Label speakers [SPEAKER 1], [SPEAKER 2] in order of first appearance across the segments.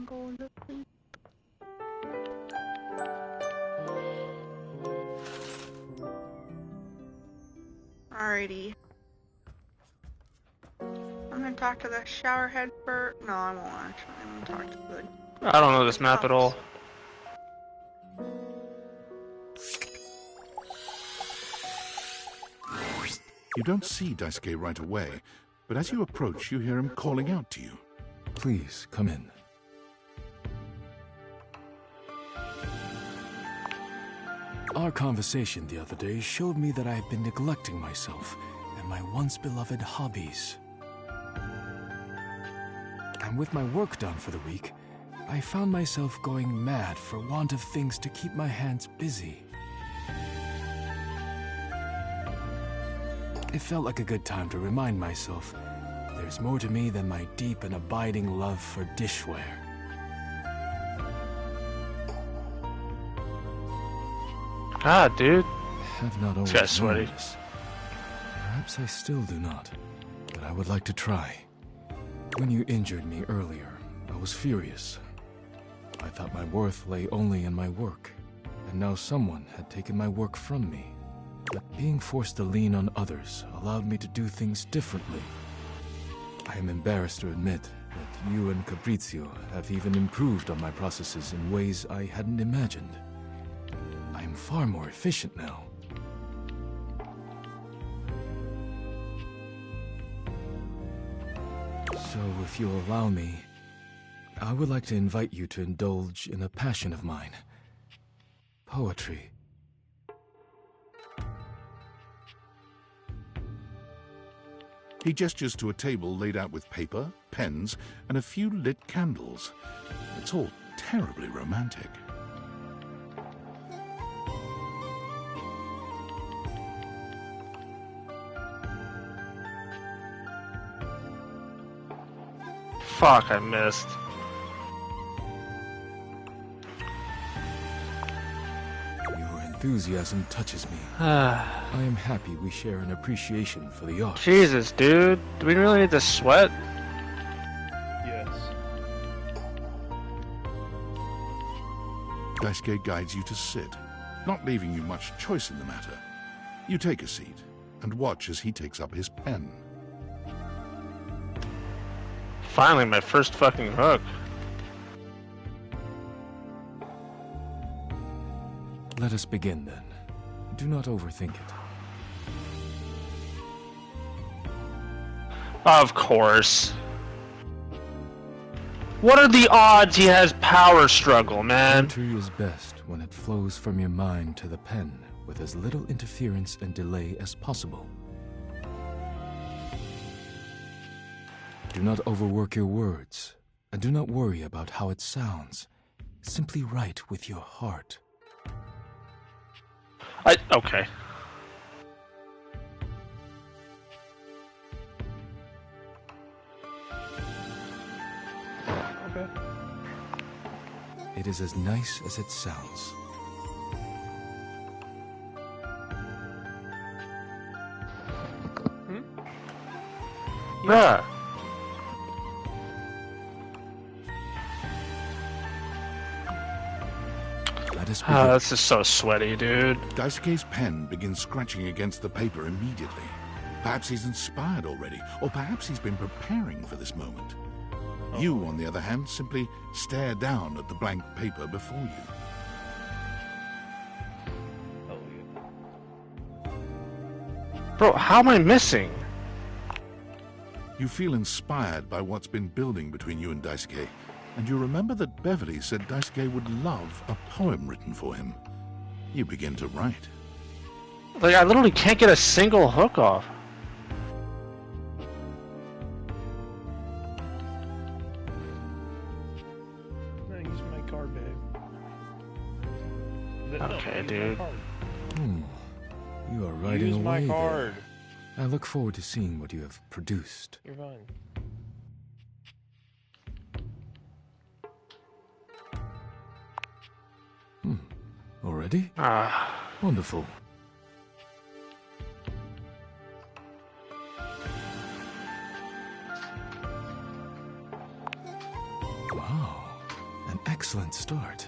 [SPEAKER 1] Go to sleep. Alrighty. I'm gonna talk to the shower head first. No, I won't actually. I'm gonna talk to the.
[SPEAKER 2] I don't know this map at all.
[SPEAKER 3] You don't see Daisuke right away, but as you approach, you hear him calling out to you.
[SPEAKER 4] Please, come in. Our conversation the other day showed me that I have been neglecting myself and my once beloved hobbies. And with my work done for the week, I found myself going mad for want of things to keep my hands busy. It felt like a good time to remind myself there's more to me than my deep and abiding love for dishware.
[SPEAKER 2] God, dude.
[SPEAKER 4] I have not always
[SPEAKER 2] Got sweaty.
[SPEAKER 4] known this. Perhaps I still do not, but I would like to try. When you injured me earlier, I was furious. I thought my worth lay only in my work, and now someone had taken my work from me. But being forced to lean on others allowed me to do things differently. I am embarrassed to admit that you and Caprizio have even improved on my processes in ways I hadn't imagined. I am far more efficient now. So, if you'll allow me, I would like to invite you to indulge in a passion of mine. Poetry.
[SPEAKER 3] He gestures to a table laid out with paper, pens, and a few lit candles. It's all terribly romantic.
[SPEAKER 2] Fuck, I missed.
[SPEAKER 4] Your enthusiasm touches me.
[SPEAKER 2] Ah,
[SPEAKER 4] I am happy we share an appreciation for the arts.
[SPEAKER 2] Jesus, dude. Do we really need to sweat?
[SPEAKER 5] Yes.
[SPEAKER 3] Daisuke guides you to sit, not leaving you much choice in the matter. You take a seat and watch as he takes up his pen.
[SPEAKER 2] Finally, my first fucking hook.
[SPEAKER 4] Let us begin then. Do not overthink it.
[SPEAKER 2] Of course. What are the odds he has power struggle, man?
[SPEAKER 4] Poetry is best when it flows from your mind to the pen with as little interference and delay as possible. Do not overwork your words, and do not worry about how it sounds. Simply write with your heart.
[SPEAKER 2] Okay.
[SPEAKER 5] Okay.
[SPEAKER 4] It is as nice as it sounds.
[SPEAKER 2] Bruh.
[SPEAKER 4] Let us begin.
[SPEAKER 2] This is so sweaty, dude.
[SPEAKER 3] Daisuke's pen begins scratching against the paper immediately. Perhaps he's inspired already, or perhaps he's been preparing for this moment. You, on the other hand, simply stare down at the blank paper before you.
[SPEAKER 5] Oh, yeah.
[SPEAKER 2] Bro, how am I missing?
[SPEAKER 3] You feel inspired by what's been building between you and Daisuke, and you remember that Beverly said Daisuke would love a poem written for him. You begin to write.
[SPEAKER 2] Like, I literally can't get a single hook off.
[SPEAKER 5] No, use my card, babe.
[SPEAKER 2] Okay,
[SPEAKER 5] use
[SPEAKER 2] dude.
[SPEAKER 5] my card.
[SPEAKER 4] You are writing
[SPEAKER 5] Use my
[SPEAKER 4] away there.
[SPEAKER 5] card.
[SPEAKER 4] I look forward to seeing what you have produced.
[SPEAKER 5] You're fine.
[SPEAKER 4] Already?
[SPEAKER 2] Ah,
[SPEAKER 4] Wonderful. Wow. An excellent start.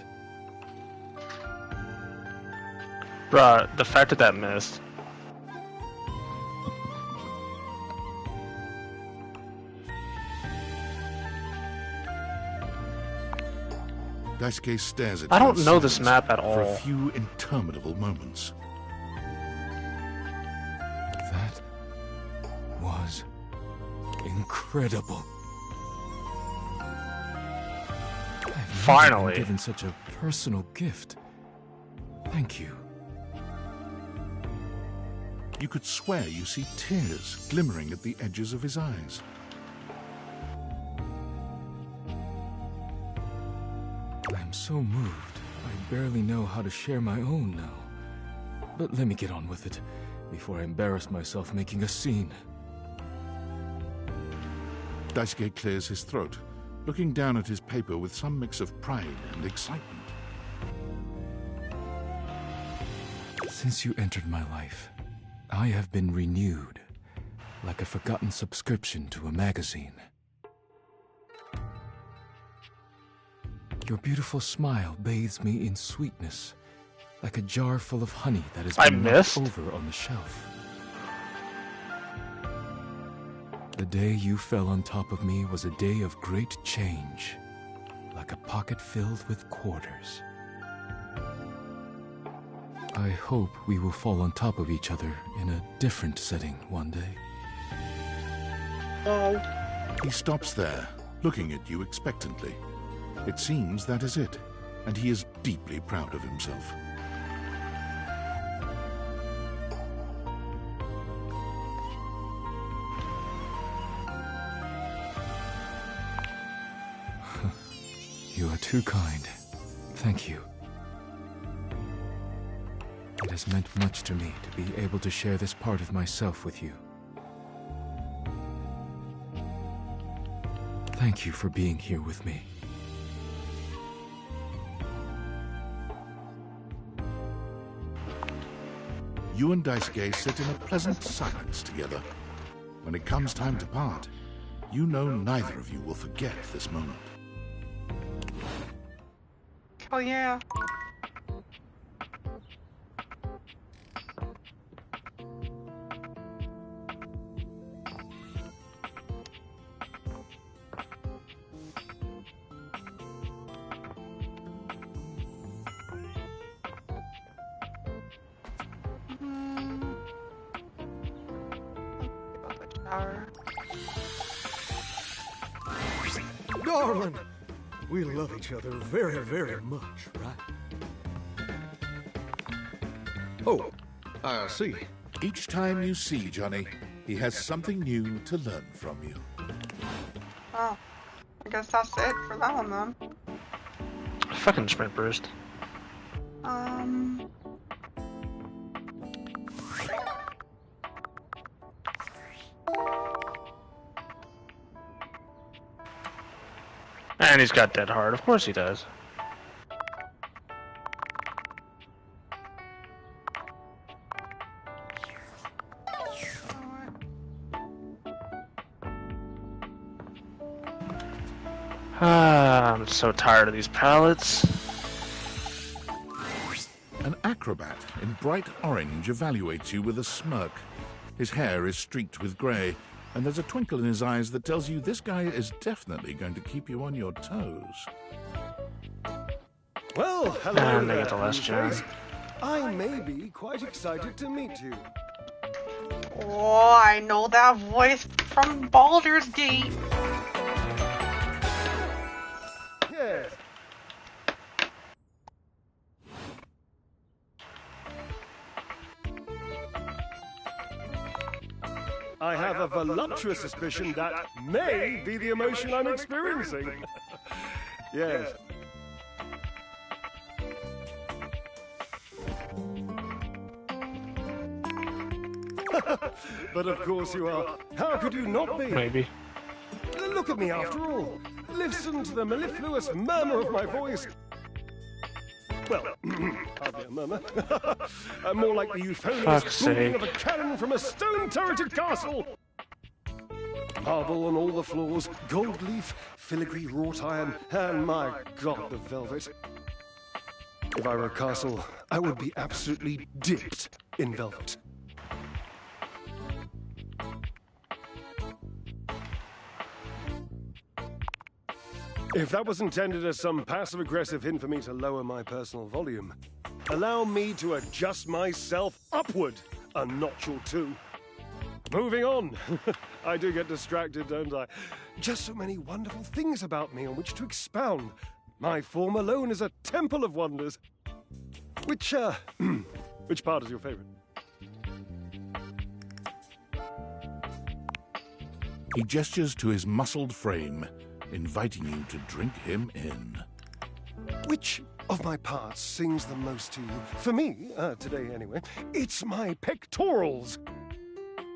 [SPEAKER 2] Bruh, the fact that that missed.
[SPEAKER 3] Daisuke stares at
[SPEAKER 2] I
[SPEAKER 3] you
[SPEAKER 2] don't
[SPEAKER 3] in
[SPEAKER 2] know this
[SPEAKER 3] silence
[SPEAKER 2] map at
[SPEAKER 3] for a
[SPEAKER 2] all.
[SPEAKER 3] few interminable moments.
[SPEAKER 4] That was incredible. I've never
[SPEAKER 2] Finally.
[SPEAKER 4] been given such a personal gift. Thank you.
[SPEAKER 3] You could swear you see tears glimmering at the edges of his eyes.
[SPEAKER 4] I'm so moved, I barely know how to share my own now. But let me get on with it, before I embarrass myself making a scene.
[SPEAKER 3] Daisuke clears his throat, looking down at his paper with some mix of pride and excitement.
[SPEAKER 4] Since you entered my life, I have been renewed, like a forgotten subscription to a magazine. Your beautiful smile bathes me in sweetness, like a jar full of honey that has been knocked over on the shelf. The day you fell on top of me was a day of great change, like a pocket filled with quarters. I hope we will fall on top of each other in a different setting one day.
[SPEAKER 1] Oh.
[SPEAKER 3] He stops there, looking at you expectantly. It seems that is it, and he is deeply proud of himself.
[SPEAKER 4] You are too kind. Thank you. It has meant much to me to be able to share this part of myself with you. Thank you for being here with me.
[SPEAKER 3] You and Daisuke sit in a pleasant silence together. When it comes time to part, you know neither of you will forget this moment.
[SPEAKER 1] Oh yeah.
[SPEAKER 6] Darling, we love each other very, very much, right? Oh, I see.
[SPEAKER 3] Each time you see Johnny, he has something new to learn from you.
[SPEAKER 1] Oh, I guess that's it for that one then.
[SPEAKER 2] Fucking sprint burst. And he's got dead hard. Of course he does. I'm so tired of these pallets.
[SPEAKER 3] An acrobat in bright orange evaluates you with a smirk. His hair is streaked with grey, and there's a twinkle in his eyes that tells you this guy is definitely going to keep you on your toes.
[SPEAKER 6] Well, hello
[SPEAKER 2] And they
[SPEAKER 6] there,
[SPEAKER 2] get the last
[SPEAKER 6] Blue
[SPEAKER 2] gen.
[SPEAKER 6] Face. I may be quite excited to meet you.
[SPEAKER 1] Oh, I know that voice from Baldur's Gate.
[SPEAKER 6] Yes. I have a voluptuous suspicion that may be the emotion I'm experiencing. Yes. But of course you are. How could you not be?
[SPEAKER 2] Maybe.
[SPEAKER 6] Look at me after all. Listen to the mellifluous murmur of my voice. Well, hardly a murmur. More like the euphonious
[SPEAKER 2] Fuck's
[SPEAKER 6] booming
[SPEAKER 2] sake.
[SPEAKER 6] of a cannon from a stone-turreted castle. Marble on all the floors, gold leaf, filigree wrought iron, and my God, the velvet. If I were a castle, I would be absolutely dipped in velvet. If that was intended as some passive-aggressive hint for me to lower my personal volume, allow me to adjust myself upward a notch or two. Moving on. I do get distracted, don't I? Just so many wonderful things about me on which to expound. My form alone is a temple of wonders. Which part is your favorite?
[SPEAKER 3] He gestures to his muscled frame, inviting you to drink him in.
[SPEAKER 6] Which of my parts sings the most to you? For me, today anyway, it's my pectorals.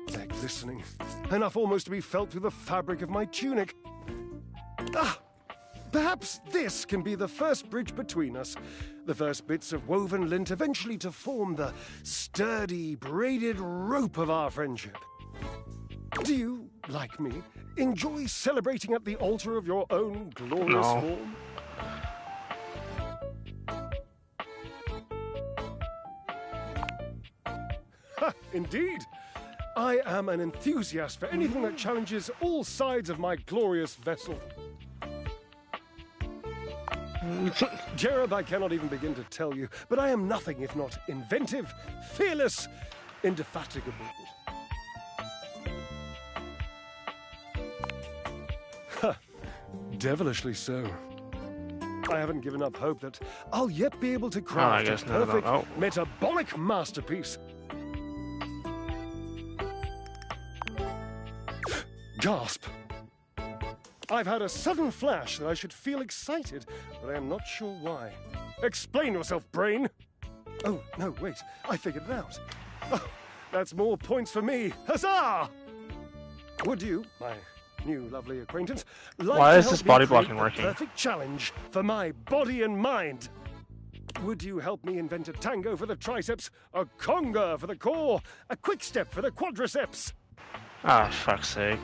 [SPEAKER 6] They're glistening, enough almost to be felt through the fabric of my tunic. Perhaps this can be the first bridge between us. The first bits of woven lint eventually to form the sturdy, braided rope of our friendship. Do you, like me, enjoy celebrating at the altar of your own glorious form? Ha, indeed. I am an enthusiast for anything that challenges all sides of my glorious vessel. Jereb, I cannot even begin to tell you, but I am nothing if not inventive, fearless, indefatigable. Ha! Devilishly so. I haven't given up hope that I'll yet be able to craft a perfect metabolic masterpiece. Gasp! I've had a sudden flash that I should feel excited, but I am not sure why. Explain yourself, brain! Oh, no, wait, I figured it out. Oh, that's more points for me. Huzzah! Would you, my new lovely acquaintance, like
[SPEAKER 2] Why
[SPEAKER 6] to
[SPEAKER 2] is
[SPEAKER 6] help
[SPEAKER 2] this
[SPEAKER 6] me
[SPEAKER 2] body
[SPEAKER 6] create
[SPEAKER 2] blocking
[SPEAKER 6] the
[SPEAKER 2] working?
[SPEAKER 6] perfect challenge for my body and mind? Would you help me invent a tango for the triceps, a conga for the core, a quick step for the quadriceps?
[SPEAKER 2] Ah, fuck's sake.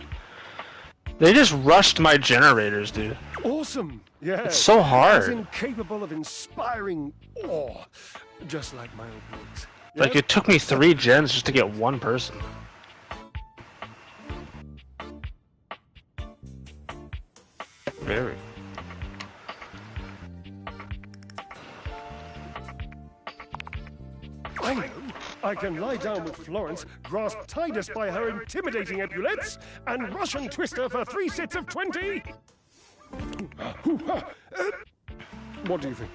[SPEAKER 2] They just rushed my generators, dude.
[SPEAKER 6] Awesome! Yeah.
[SPEAKER 2] It's so hard.
[SPEAKER 6] As incapable of inspiring awe, just like my old boys.
[SPEAKER 2] Like, it took me 3 gens just to get one person. Very.
[SPEAKER 6] I know. I can lie down with Florence, grasp Titus by her intimidating epaulettes, and Russian twist her for 3 sets of 20. What do you think?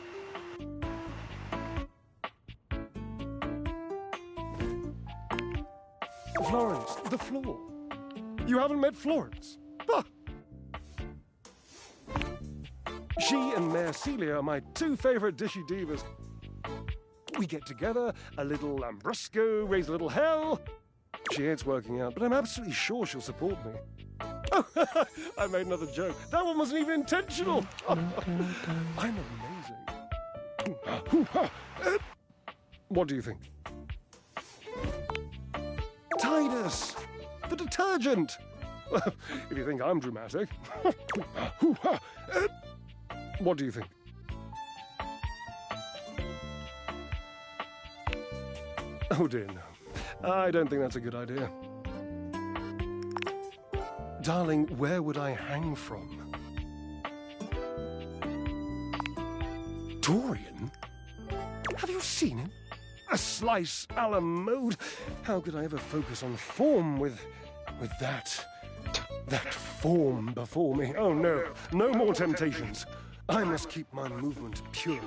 [SPEAKER 6] Florence, the floor. You haven't met Florence? Ah. She and Mare Celia are my 2 favorite dishy divas. We get together, a little lambrusco, raise a little hell. She hates working out, but I'm absolutely sure she'll support me. Oh, I made another joke. That one wasn't even intentional. I'm amazing. What do you think? Titus, the detergent. If you think I'm dramatic. What do you think? Oh dear, no. I don't think that's a good idea. Darling, where would I hang from? Dorian? Have you seen him? A slice a la mode? How could I ever focus on form with that form before me? Oh no, no more temptations. I must keep my movement pure.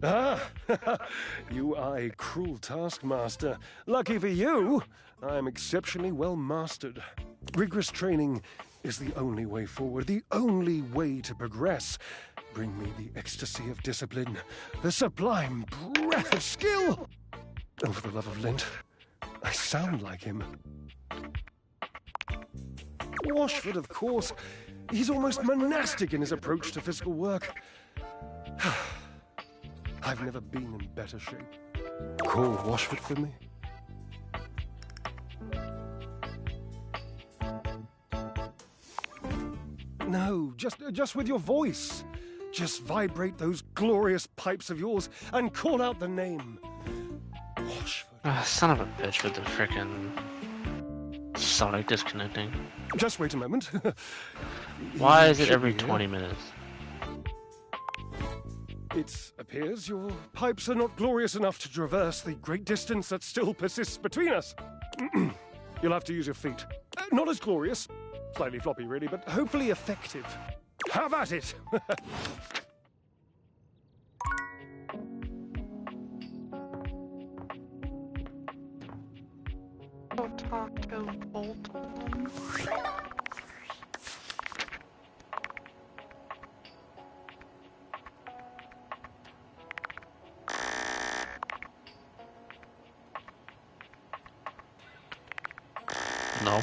[SPEAKER 6] Ah, you are a cruel taskmaster. Lucky for you, I am exceptionally well mastered. Rigorous training is the only way forward, the only way to progress. Bring me the ecstasy of discipline, the sublime breath of skill. Oh, for the love of Lint, I sound like him. Washford, of course. He's almost monastic in his approach to physical work. I've never been in better shape. Call Washford for me? No, just with your voice. Just vibrate those glorious pipes of yours and call out the name. Washford.
[SPEAKER 2] Son of a bitch with the frickin' Sonic disconnecting.
[SPEAKER 6] Just wait a moment.
[SPEAKER 2] Why
[SPEAKER 6] You
[SPEAKER 2] is it
[SPEAKER 6] should
[SPEAKER 2] every
[SPEAKER 6] be here.
[SPEAKER 2] 20 minutes?
[SPEAKER 6] It appears your pipes are not glorious enough to traverse the great distance that still persists between us. You'll have to use your feet. Not as glorious. Slightly floppy, really, but hopefully effective. Have at it!
[SPEAKER 1] Go talk to Bolton.
[SPEAKER 2] No.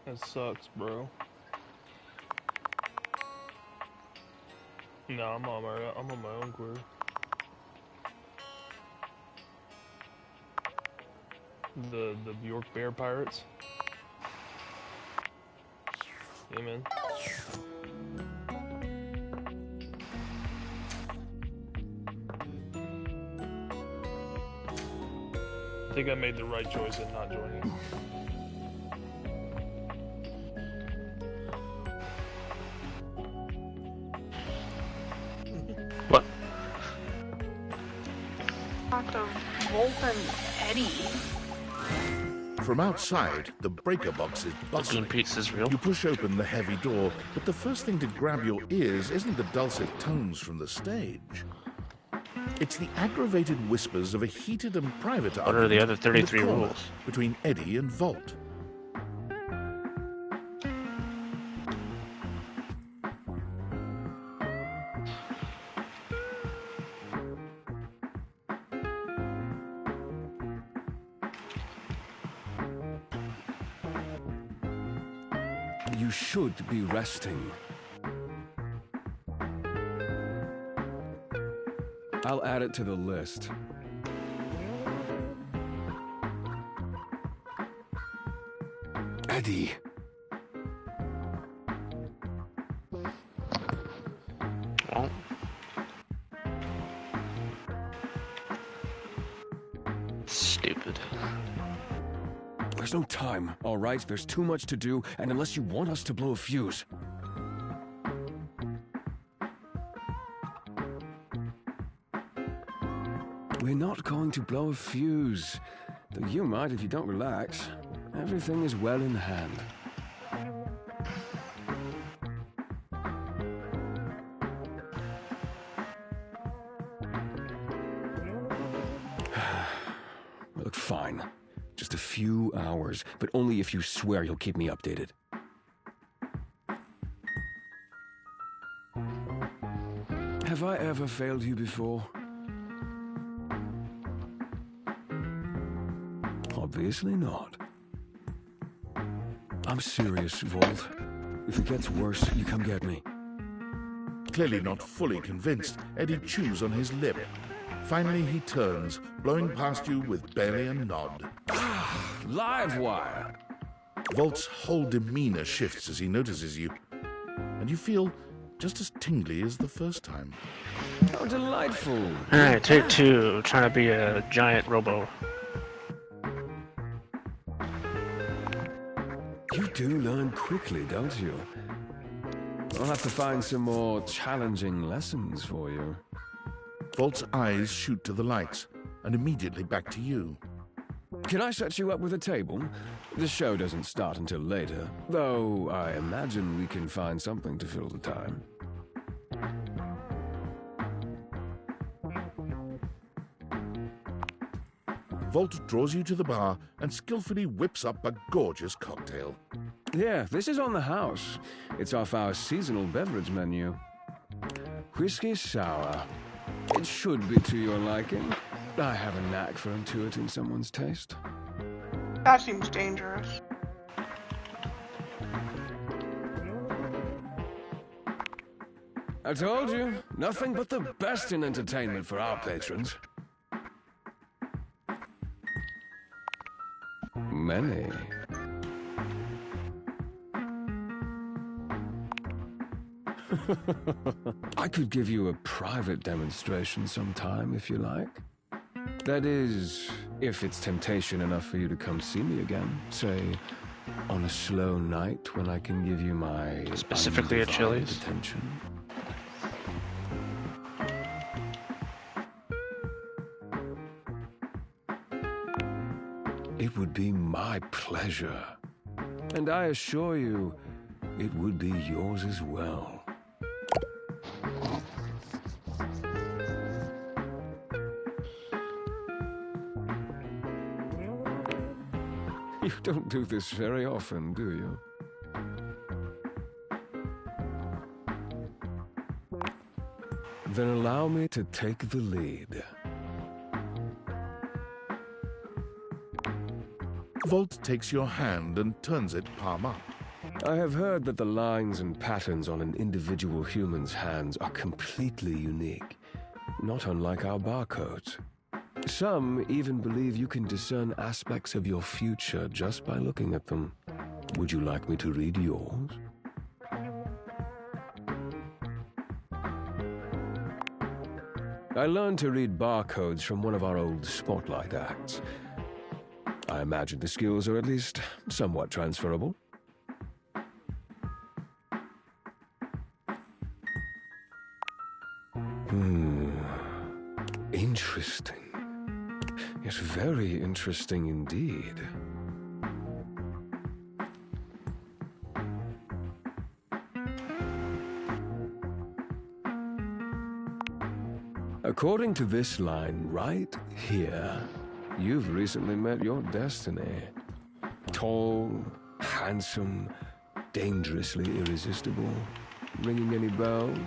[SPEAKER 5] That sucks, bro. No, I'm on my own query. The Bjork Bear Pirates. Yeah, man. I think I made the right choice in not joining.
[SPEAKER 2] What?
[SPEAKER 1] Talk to Bolton Eddie.
[SPEAKER 3] From outside, the breaker box is
[SPEAKER 2] Twin
[SPEAKER 3] bustling.
[SPEAKER 2] Peaks is real.
[SPEAKER 3] You push open the heavy door, but the first thing to grab your ears isn't the dulcet tones from the stage. It's the aggravated whispers of a heated and private
[SPEAKER 2] What are the
[SPEAKER 3] argument
[SPEAKER 2] other
[SPEAKER 3] in
[SPEAKER 2] 33
[SPEAKER 3] corner
[SPEAKER 2] rules?
[SPEAKER 3] between Eddie and Volt.
[SPEAKER 7] You should be resting. I'll add it to the list. Eddie.
[SPEAKER 2] Well, stupid.
[SPEAKER 7] There's no time, all right? There's too much to do, and unless you want us to blow a fuse... We're not going to blow a fuse. Though you might if you don't relax. Everything is well in hand. Look, fine. Just a few hours, but only if you swear you'll keep me updated. Have I ever failed you before? Obviously not. I'm serious, Volt. If it gets worse, you come get me.
[SPEAKER 3] Clearly not fully convinced, Eddie chews on his lip. Finally, he turns, blowing past you with barely a nod.
[SPEAKER 7] Live wire!
[SPEAKER 3] Volt's whole demeanor shifts as he notices you, and you feel just as tingly as the first time.
[SPEAKER 7] How delightful!
[SPEAKER 2] Alright, take two. Trying to be a giant robo.
[SPEAKER 7] You do learn quickly, don't you? I'll have to find some more challenging lessons for you.
[SPEAKER 3] Volt's eyes shoot to the lights, and immediately back to you.
[SPEAKER 7] Can I set you up with a table? The show doesn't start until later, though I imagine we can find something to fill the time.
[SPEAKER 3] Volt draws you to the bar and skillfully whips up a gorgeous cocktail.
[SPEAKER 7] Yeah, this is on the house. It's off our seasonal beverage menu. Whiskey sour. It should be to your liking. I have a knack for intuiting someone's taste.
[SPEAKER 1] That seems dangerous.
[SPEAKER 7] I told you, nothing but the best in entertainment for our patrons. Many. I could give you a private demonstration sometime if you like. That is, if it's temptation enough for you to come see me again. Say, on a slow night when I can give you my
[SPEAKER 2] Specifically at
[SPEAKER 7] undivided
[SPEAKER 2] Chili's?
[SPEAKER 7] attention. It would be my pleasure. And I assure you, it would be yours as well. You don't do this very often, do you? Then allow me to take the lead.
[SPEAKER 3] Volt takes your hand and turns it palm up.
[SPEAKER 7] I have heard that the lines and patterns on an individual human's hands are completely unique, not unlike our barcodes. Some even believe you can discern aspects of your future just by looking at them. Would you like me to read yours? I learned to read barcodes from one of our old spotlight acts. I imagine the skills are at least somewhat transferable. Interesting. Yes, very interesting indeed. According to this line right here, you've recently met your destiny. Tall, handsome, dangerously irresistible. Ringing any bells?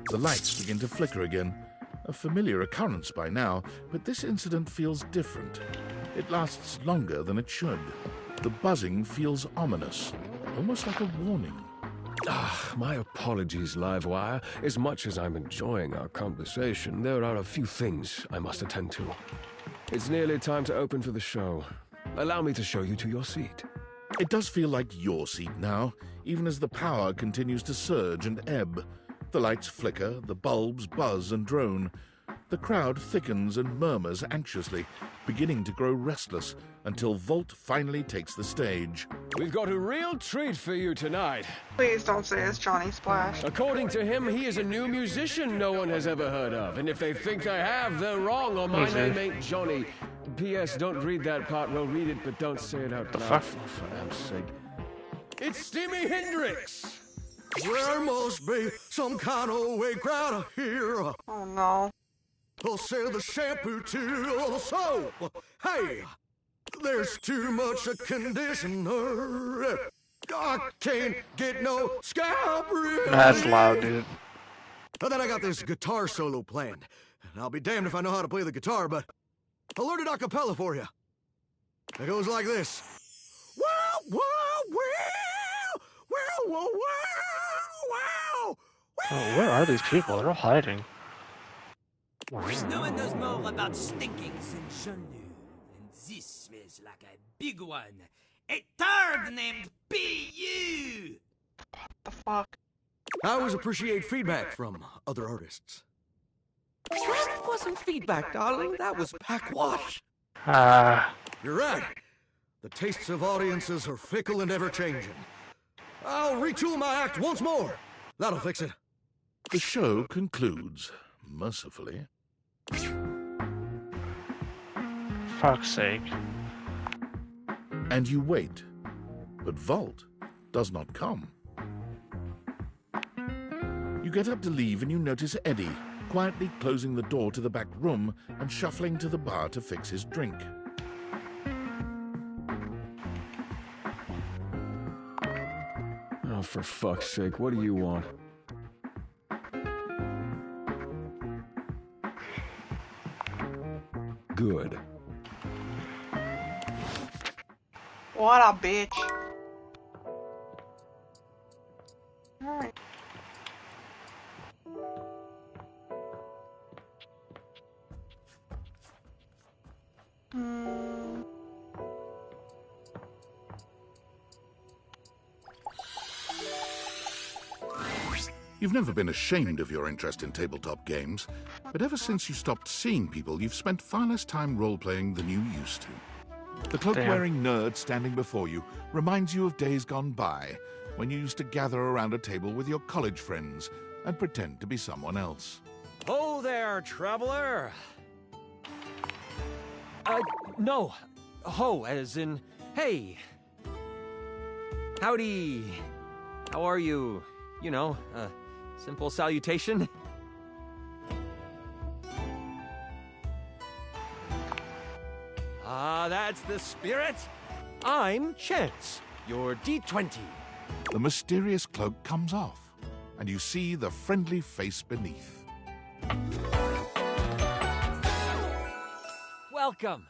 [SPEAKER 3] The lights begin to flicker again. A familiar occurrence by now, but this incident feels different. It lasts longer than it should. The buzzing feels ominous, almost like a warning.
[SPEAKER 7] My apologies, Livewire. As much as I'm enjoying our conversation, there are a few things I must attend to. It's nearly time to open for the show. Allow me to show you to your seat.
[SPEAKER 3] It does feel like your seat now, even as the power continues to surge and ebb. The lights flicker, the bulbs buzz and drone. The crowd thickens and murmurs anxiously, beginning to grow restless, until Volt finally takes the stage.
[SPEAKER 7] We've got a real treat for you tonight.
[SPEAKER 1] Please don't say it's Johnny Splash.
[SPEAKER 7] According to him, he is a new musician no one has ever heard of. And if they think I have, they're wrong, or my
[SPEAKER 2] Who's
[SPEAKER 7] name
[SPEAKER 2] he?
[SPEAKER 7] ain't Johnny. P.S. Don't read that part. Well, read it, but don't say it out loud.
[SPEAKER 2] fuck?
[SPEAKER 7] For damn sake. It's Jimi Hendrix!
[SPEAKER 8] There must be some kind of way crowd here.
[SPEAKER 1] Oh no.
[SPEAKER 8] They'll sell the shampoo to the soap. Hey, there's too much of conditioner. I can't get no scalp relief.
[SPEAKER 2] That's loud, dude.
[SPEAKER 8] And then I got this guitar solo planned. And I'll be damned if I know how to play the guitar, but I'll learn it a cappella for you. It goes like this. Wow, wow, wow, wow, wow, wow, wow.
[SPEAKER 2] Oh, where are these people? They're all hiding.
[SPEAKER 9] No one knows more about stinking than Jean, and this smells like a big one. A turd named P.U.
[SPEAKER 1] The fuck?
[SPEAKER 8] I always appreciate feedback from other artists.
[SPEAKER 10] That wasn't feedback, darling. That was backwash.
[SPEAKER 8] You're right. The tastes of audiences are fickle and ever-changing. I'll retool my act once more. That'll fix it.
[SPEAKER 3] The show concludes, mercifully.
[SPEAKER 2] Fuck's sake.
[SPEAKER 3] And you wait. But Volt does not come. You get up to leave and you notice Eddie, quietly closing the door to the back room and shuffling to the bar to fix his drink.
[SPEAKER 7] for fuck's sake, what do you want? Good.
[SPEAKER 1] What a bitch. Alright.
[SPEAKER 3] You've never been ashamed of your interest in tabletop games, but ever since you stopped seeing people, you've spent far less time role-playing than you used to. The cloak-wearing nerd standing before you reminds you of days gone by, when you used to gather around a table with your college friends and pretend to be someone else.
[SPEAKER 11] Oh there, traveler! No. Ho, as in, hey. Howdy. How are you? You know, simple salutation. Ah, that's the spirit. I'm Chance, your D20.
[SPEAKER 3] The mysterious cloak comes off, and you see the friendly face beneath.
[SPEAKER 11] Welcome.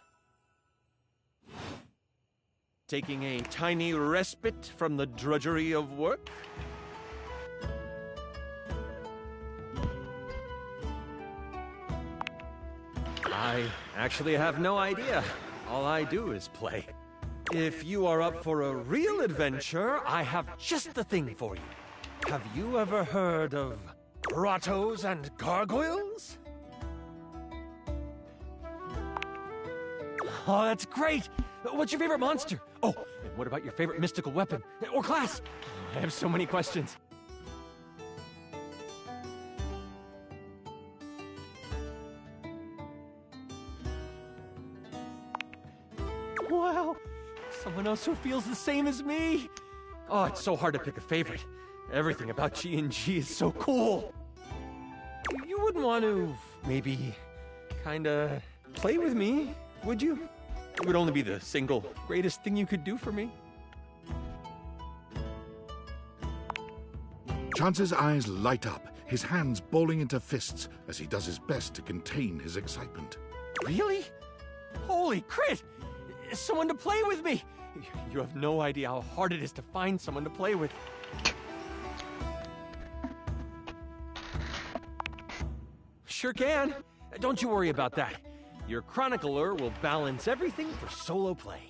[SPEAKER 11] Taking a tiny respite from the drudgery of work? I actually have no idea. All I do is play. If you are up for a real adventure, I have just the thing for you. Have you ever heard of grottos and gargoyles? Oh, that's great! What's your favorite monster? Oh, and what about your favorite mystical weapon? Or class? I have so many questions. Wow! Someone else who feels the same as me! Oh, it's so hard to pick a favorite. Everything about G&G is so cool! You wouldn't want to, maybe, kinda play with me, would you? It would only be the single greatest thing you could do for me.
[SPEAKER 3] Chance's eyes light up, his hands balling into fists as he does his best to contain his excitement.
[SPEAKER 11] Really? Holy crit! Someone to play with me! You have no idea how hard it is to find someone to play with. Sure can. Don't you worry about that. Your chronicler will balance everything for solo play.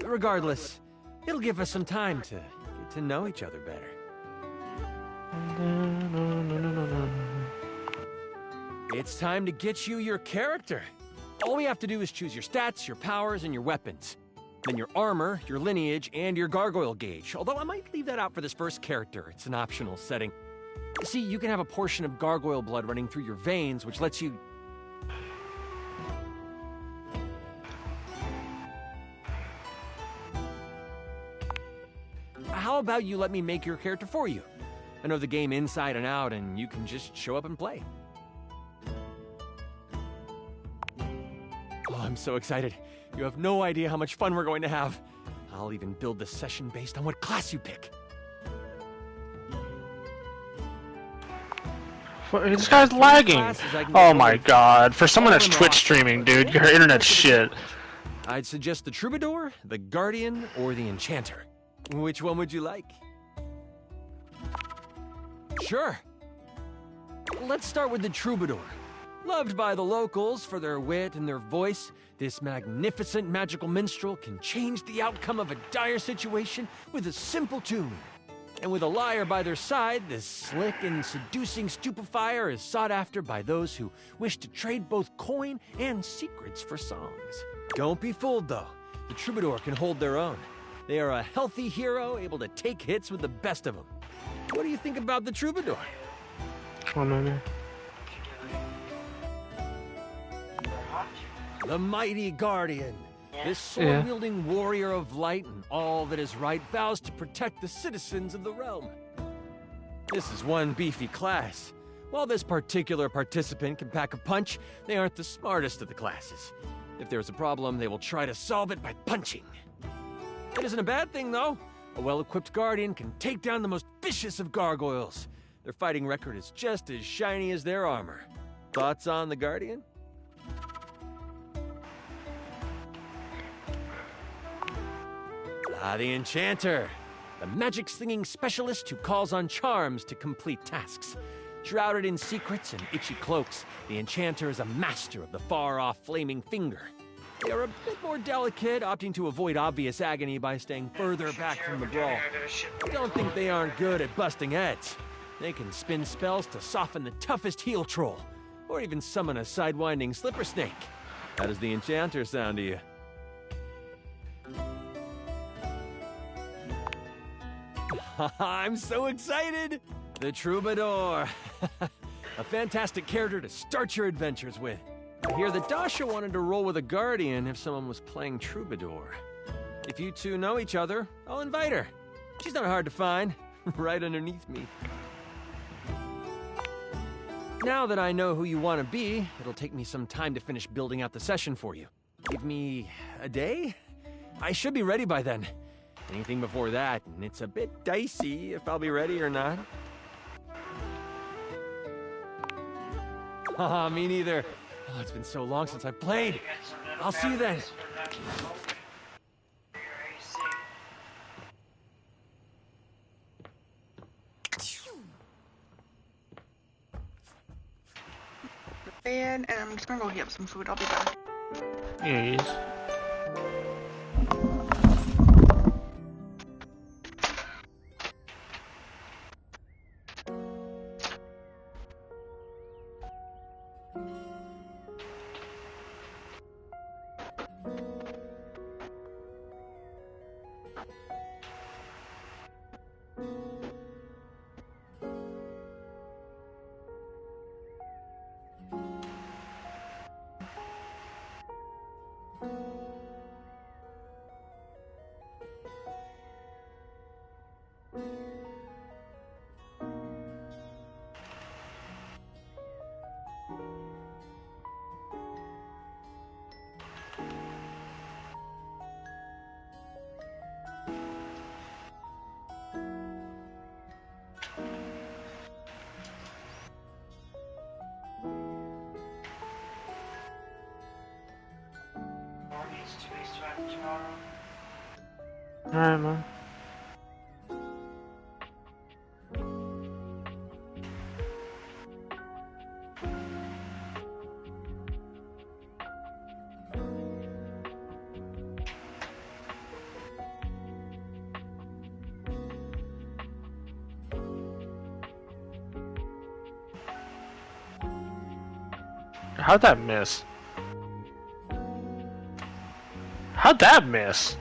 [SPEAKER 11] Regardless, it'll give us some time to get to know each other better. It's time to get you your character. All we have to do is choose your stats, your powers, and your weapons. Then your armor, your lineage, and your gargoyle gauge. Although I might leave that out for this first character. It's an optional setting. See, you can have a portion of gargoyle blood running through your veins, which lets you... How about you let me make your character for you? I know the game inside and out, and you can just show up and play. Oh, I'm so excited. You have no idea how much fun we're going to have. I'll even build the session based on what class you pick.
[SPEAKER 2] This guy's lagging. Oh my god. For someone that's Twitch streaming, dude, your internet's shit.
[SPEAKER 11] I'd suggest the Troubadour, the Guardian, or the Enchanter. Which one would you like? Sure. Let's start with the Troubadour. Loved by the locals for their wit and their voice, this magnificent magical minstrel can change the outcome of a dire situation with a simple tune. And with a liar by their side, this slick and seducing stupefier is sought after by those who wish to trade both coin and secrets for songs. Don't be fooled, though. The Troubadour can hold their own. They are a healthy hero, able to take hits with the best of them. What do you think about the Troubadour?
[SPEAKER 2] Oh, no.
[SPEAKER 11] The mighty Guardian. This sword-wielding warrior of light and all that is right vows to protect the citizens of the realm. This is one beefy class. While this particular participant can pack a punch, they aren't the smartest of the classes. If there's a problem, they will try to solve it by punching. It isn't a bad thing, though. A well-equipped Guardian can take down the most vicious of gargoyles. Their fighting record is just as shiny as their armor. Thoughts on the Guardian? The Enchanter. The magic-slinging specialist who calls on charms to complete tasks. Shrouded in secrets and itchy cloaks, the Enchanter is a master of the far-off flaming finger. They are a bit more delicate, opting to avoid obvious agony by staying further back from the brawl. Don't think they aren't good at busting heads. They can spin spells to soften the toughest heel troll, or even summon a sidewinding slipper snake. How does the Enchanter sound to you? I'm so excited! The Troubadour. A fantastic character to start your adventures with. I hear that Dasha wanted to roll with a Guardian if someone was playing Troubadour. If you two know each other, I'll invite her. She's not hard to find, right underneath me. Now that I know who you want to be, it'll take me some time to finish building out the session for you. Give me a day? I should be ready by then. Anything before that, and it's a bit dicey if I'll be ready or not. Haha, me neither. Oh, it's been so long since I've played. I'll see you then.
[SPEAKER 1] Bed, and I'm just gonna go get some food. I'll be back.
[SPEAKER 2] Yes. Alright, man. How'd that miss? How'd that miss?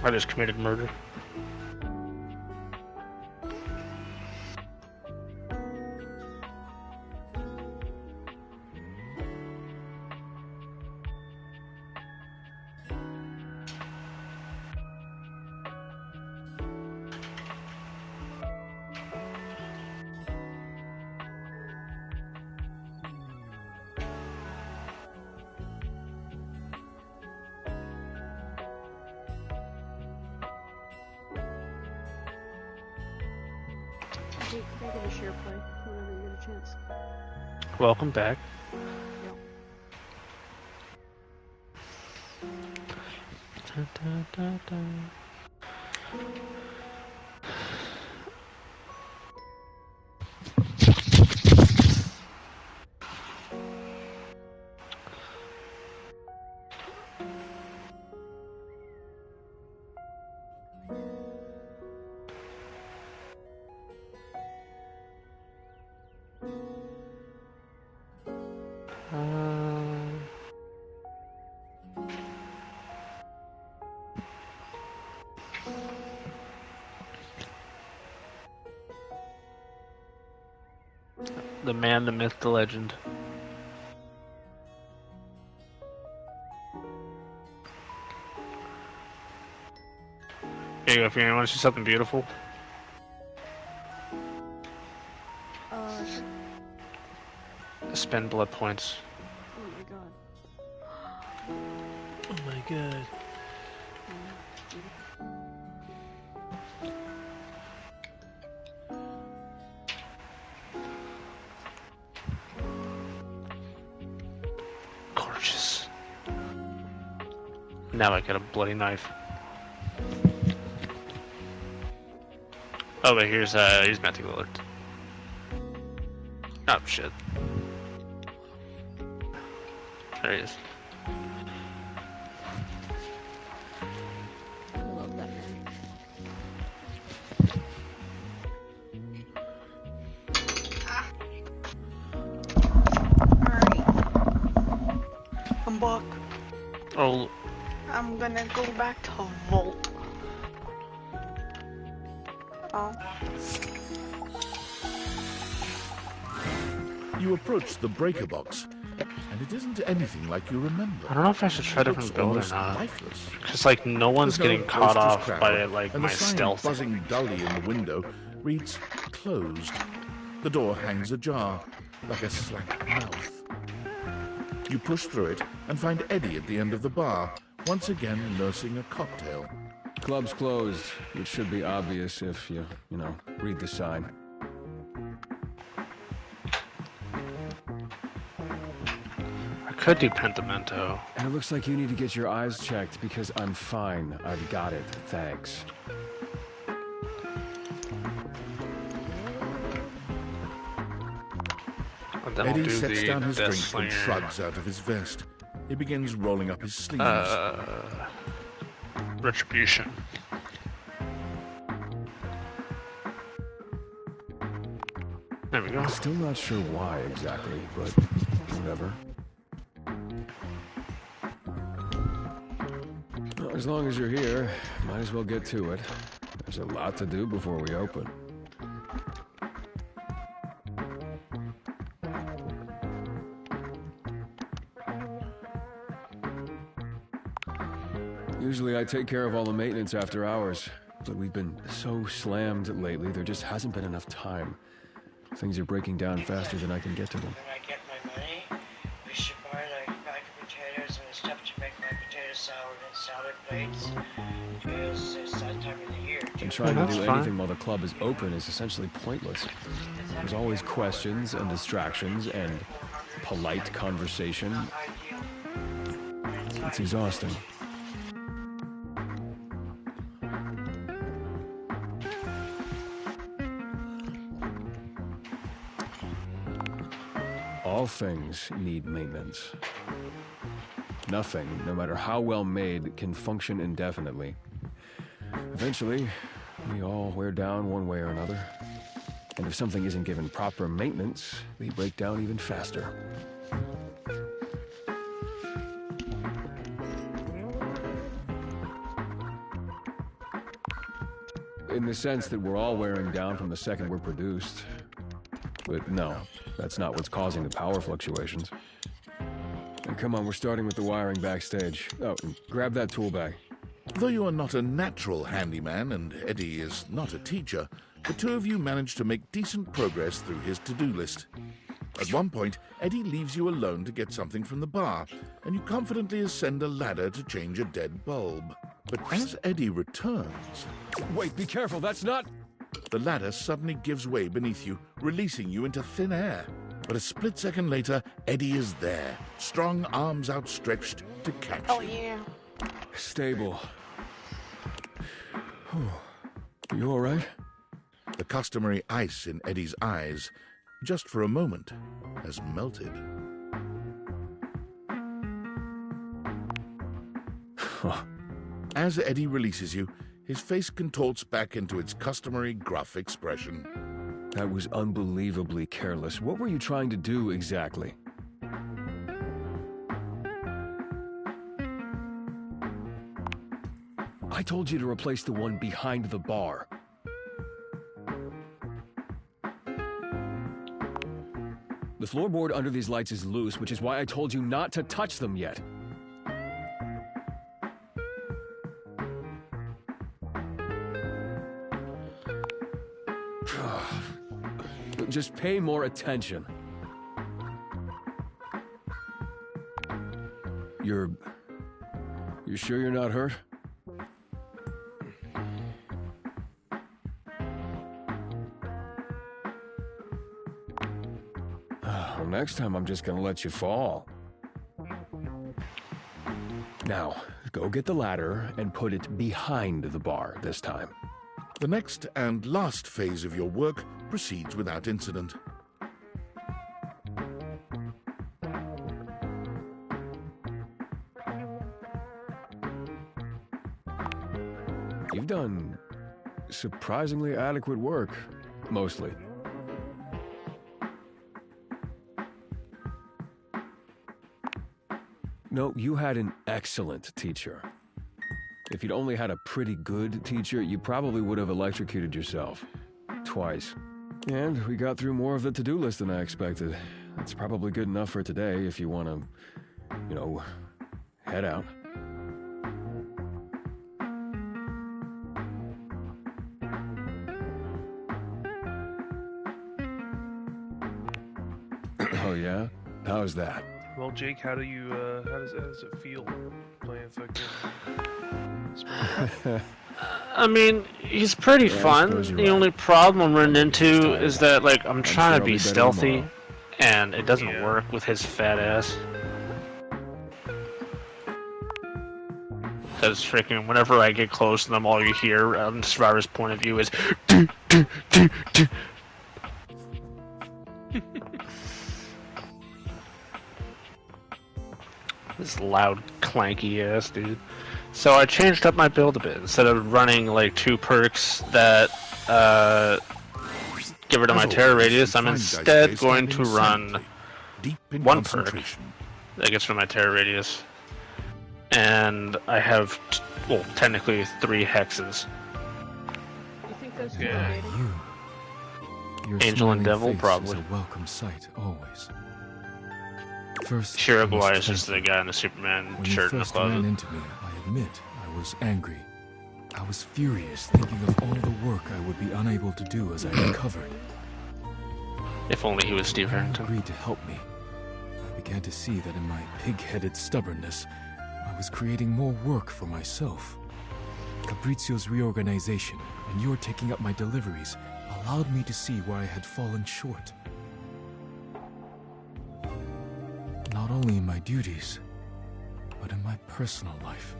[SPEAKER 2] I just committed murder.
[SPEAKER 12] Make it a share play whenever you get a chance.
[SPEAKER 2] Welcome back.
[SPEAKER 12] Yep.
[SPEAKER 2] Da, da, da, da. The man, the myth, the legend. Here you go, if you want to see something beautiful.
[SPEAKER 12] Sure.
[SPEAKER 2] Spend blood points.
[SPEAKER 12] Oh my god.
[SPEAKER 5] Oh my god.
[SPEAKER 2] Gorgeous. Now I get a bloody knife. Oh, but here's Matthew Willard. Oh shit. There he is.
[SPEAKER 12] I love that man.
[SPEAKER 1] Alright. I'm back.
[SPEAKER 2] Oh.
[SPEAKER 1] I'm gonna go back to Vault. Oh.
[SPEAKER 3] You approach the breaker box, and it isn't anything like you remember.
[SPEAKER 2] I don't know if I should try
[SPEAKER 3] It looks
[SPEAKER 2] different build or
[SPEAKER 3] almost
[SPEAKER 2] not.
[SPEAKER 3] lifeless.
[SPEAKER 2] Because like no one's
[SPEAKER 3] There's no
[SPEAKER 2] getting caught
[SPEAKER 3] boisterous
[SPEAKER 2] off
[SPEAKER 3] crowd,
[SPEAKER 2] by like
[SPEAKER 3] and
[SPEAKER 2] my
[SPEAKER 3] the sign
[SPEAKER 2] stealth.
[SPEAKER 3] buzzing dully in the window reads closed. The door hangs ajar, like a slack mouth. You push through it and find Eddie at the end of the bar, once again nursing a cocktail.
[SPEAKER 7] Club's closed, which should be obvious if you know, read the sign.
[SPEAKER 2] I could do Pentimento.
[SPEAKER 7] And it looks like you need to get your eyes checked because I'm fine. I've got it. Thanks.
[SPEAKER 2] And then I'll
[SPEAKER 3] Eddie
[SPEAKER 2] do
[SPEAKER 3] sets
[SPEAKER 2] the
[SPEAKER 3] down his
[SPEAKER 2] death
[SPEAKER 3] drink
[SPEAKER 2] slinger.
[SPEAKER 3] and shrugs out of his vest. He begins rolling up his sleeves.
[SPEAKER 2] Retribution. There we go.
[SPEAKER 7] Still not sure why exactly, but whatever. Well, as long as you're here, might as well get to it. There's a lot to do before we open. Usually I take care of all the maintenance after hours, but we've been so slammed lately, there just hasn't been enough time. Things are breaking down faster than I can get to them.
[SPEAKER 13] When I get my money, we should buy like a pack of potatoes and stuff to make my potato salad and salad plates. Because it's that time of the year.
[SPEAKER 7] And trying to do anything while the club is open is essentially pointless. There's always questions and distractions and polite conversation. It's exhausting. All things need maintenance. Nothing, no matter how well made, can function indefinitely. Eventually, we all wear down one way or another. And if something isn't given proper maintenance, they break down even faster. In the sense that we're all wearing down from the second we're produced. But no, that's not what's causing the power fluctuations. And come on, we're starting with the wiring backstage. Oh, and grab that tool bag.
[SPEAKER 3] Though you are not a natural handyman and Eddie is not a teacher, the two of you manage to make decent progress through his to-do list. At one point, Eddie leaves you alone to get something from the bar, and you confidently ascend a ladder to change a dead bulb. But as Eddie returns...
[SPEAKER 7] Wait, be careful, that's not...
[SPEAKER 3] The ladder suddenly gives way beneath you, releasing you into thin air. But a split second later, Eddie is there, strong arms outstretched to catch you.
[SPEAKER 1] Oh yeah.
[SPEAKER 7] Stable. You all right?
[SPEAKER 3] The customary ice in Eddie's eyes, just for a moment, has melted. As Eddie releases you, his face contorts back into its customary gruff expression.
[SPEAKER 7] That was unbelievably careless. What were you trying to do exactly? I told you to replace the one behind the bar. The floorboard under these lights is loose, which is why I told you not to touch them yet. Just pay more attention. You're sure you're not hurt? Well, next time I'm just gonna let you fall. Now, go get the ladder and put it behind the bar this time.
[SPEAKER 3] The next and last phase of your work proceeds without incident.
[SPEAKER 7] You've done surprisingly adequate work, mostly. No, you had an excellent teacher. If you'd only had a pretty good teacher, you probably would have electrocuted yourself. Twice. And we got through more of the to-do list than I expected. That's probably good enough for today if you want to, you know, head out. Oh yeah? How's that?
[SPEAKER 5] Well, Jake, how does it feel playing fucking?
[SPEAKER 2] I mean, he's pretty fun. The only problem I'm running into is that, like, I'm trying to be stealthy, and it doesn't work with his fat ass. Because freaking whenever I get close to them, all you hear on the survivor's point of view is do, do, do, do. This loud, clanky ass dude. So I changed up my build a bit. Instead of running like 2 perks that get rid of my terror radius, I'm instead going to run 1 perk that gets rid of my terror radius. And I have, well, technically 3 hexes.
[SPEAKER 12] You think those two
[SPEAKER 4] Yeah,
[SPEAKER 12] are dating?
[SPEAKER 4] Your
[SPEAKER 2] Angel and
[SPEAKER 4] smiling
[SPEAKER 2] Devil,
[SPEAKER 4] face
[SPEAKER 2] probably.
[SPEAKER 4] is a welcome sight, always. First,
[SPEAKER 2] Shiraguai
[SPEAKER 4] I
[SPEAKER 2] is just the guy in the Superman
[SPEAKER 4] when you
[SPEAKER 2] shirt in the
[SPEAKER 4] first ran
[SPEAKER 2] closet.
[SPEAKER 4] into me, I admit I was angry. I was furious, thinking of all the work I would be unable to do as I recovered.
[SPEAKER 2] If only he was Steve
[SPEAKER 4] When you
[SPEAKER 2] Harrington.
[SPEAKER 4] agreed to help me, I began to see that in my pig-headed stubbornness, I was creating more work for myself. Fabrizio's reorganization and your taking up my deliveries allowed me to see where I had fallen short. Not only in my duties, but in my personal life.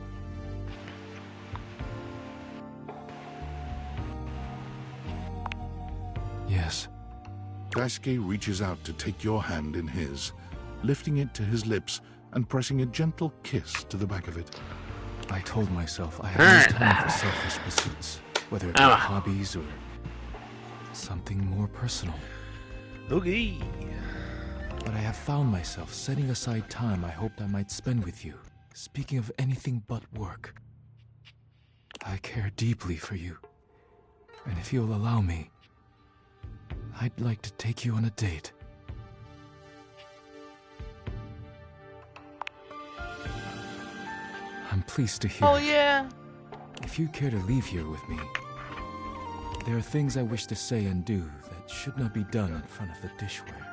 [SPEAKER 4] Yes.
[SPEAKER 3] Daisuke reaches out to take your hand in his, lifting it to his lips and pressing a gentle kiss to the back of it.
[SPEAKER 4] I told myself I had no time for selfish pursuits, whether it be hobbies or something more personal.
[SPEAKER 5] Okay.
[SPEAKER 4] But I have found myself setting aside time I hoped I might spend with you, speaking of anything but work. I care deeply for you, and if you'll allow me, I'd like to take you on a date. I'm pleased to hear
[SPEAKER 1] Oh
[SPEAKER 4] it.
[SPEAKER 1] yeah.
[SPEAKER 4] If you care to leave here with me, there are things I wish to say and do that should not be done in front of the dishware.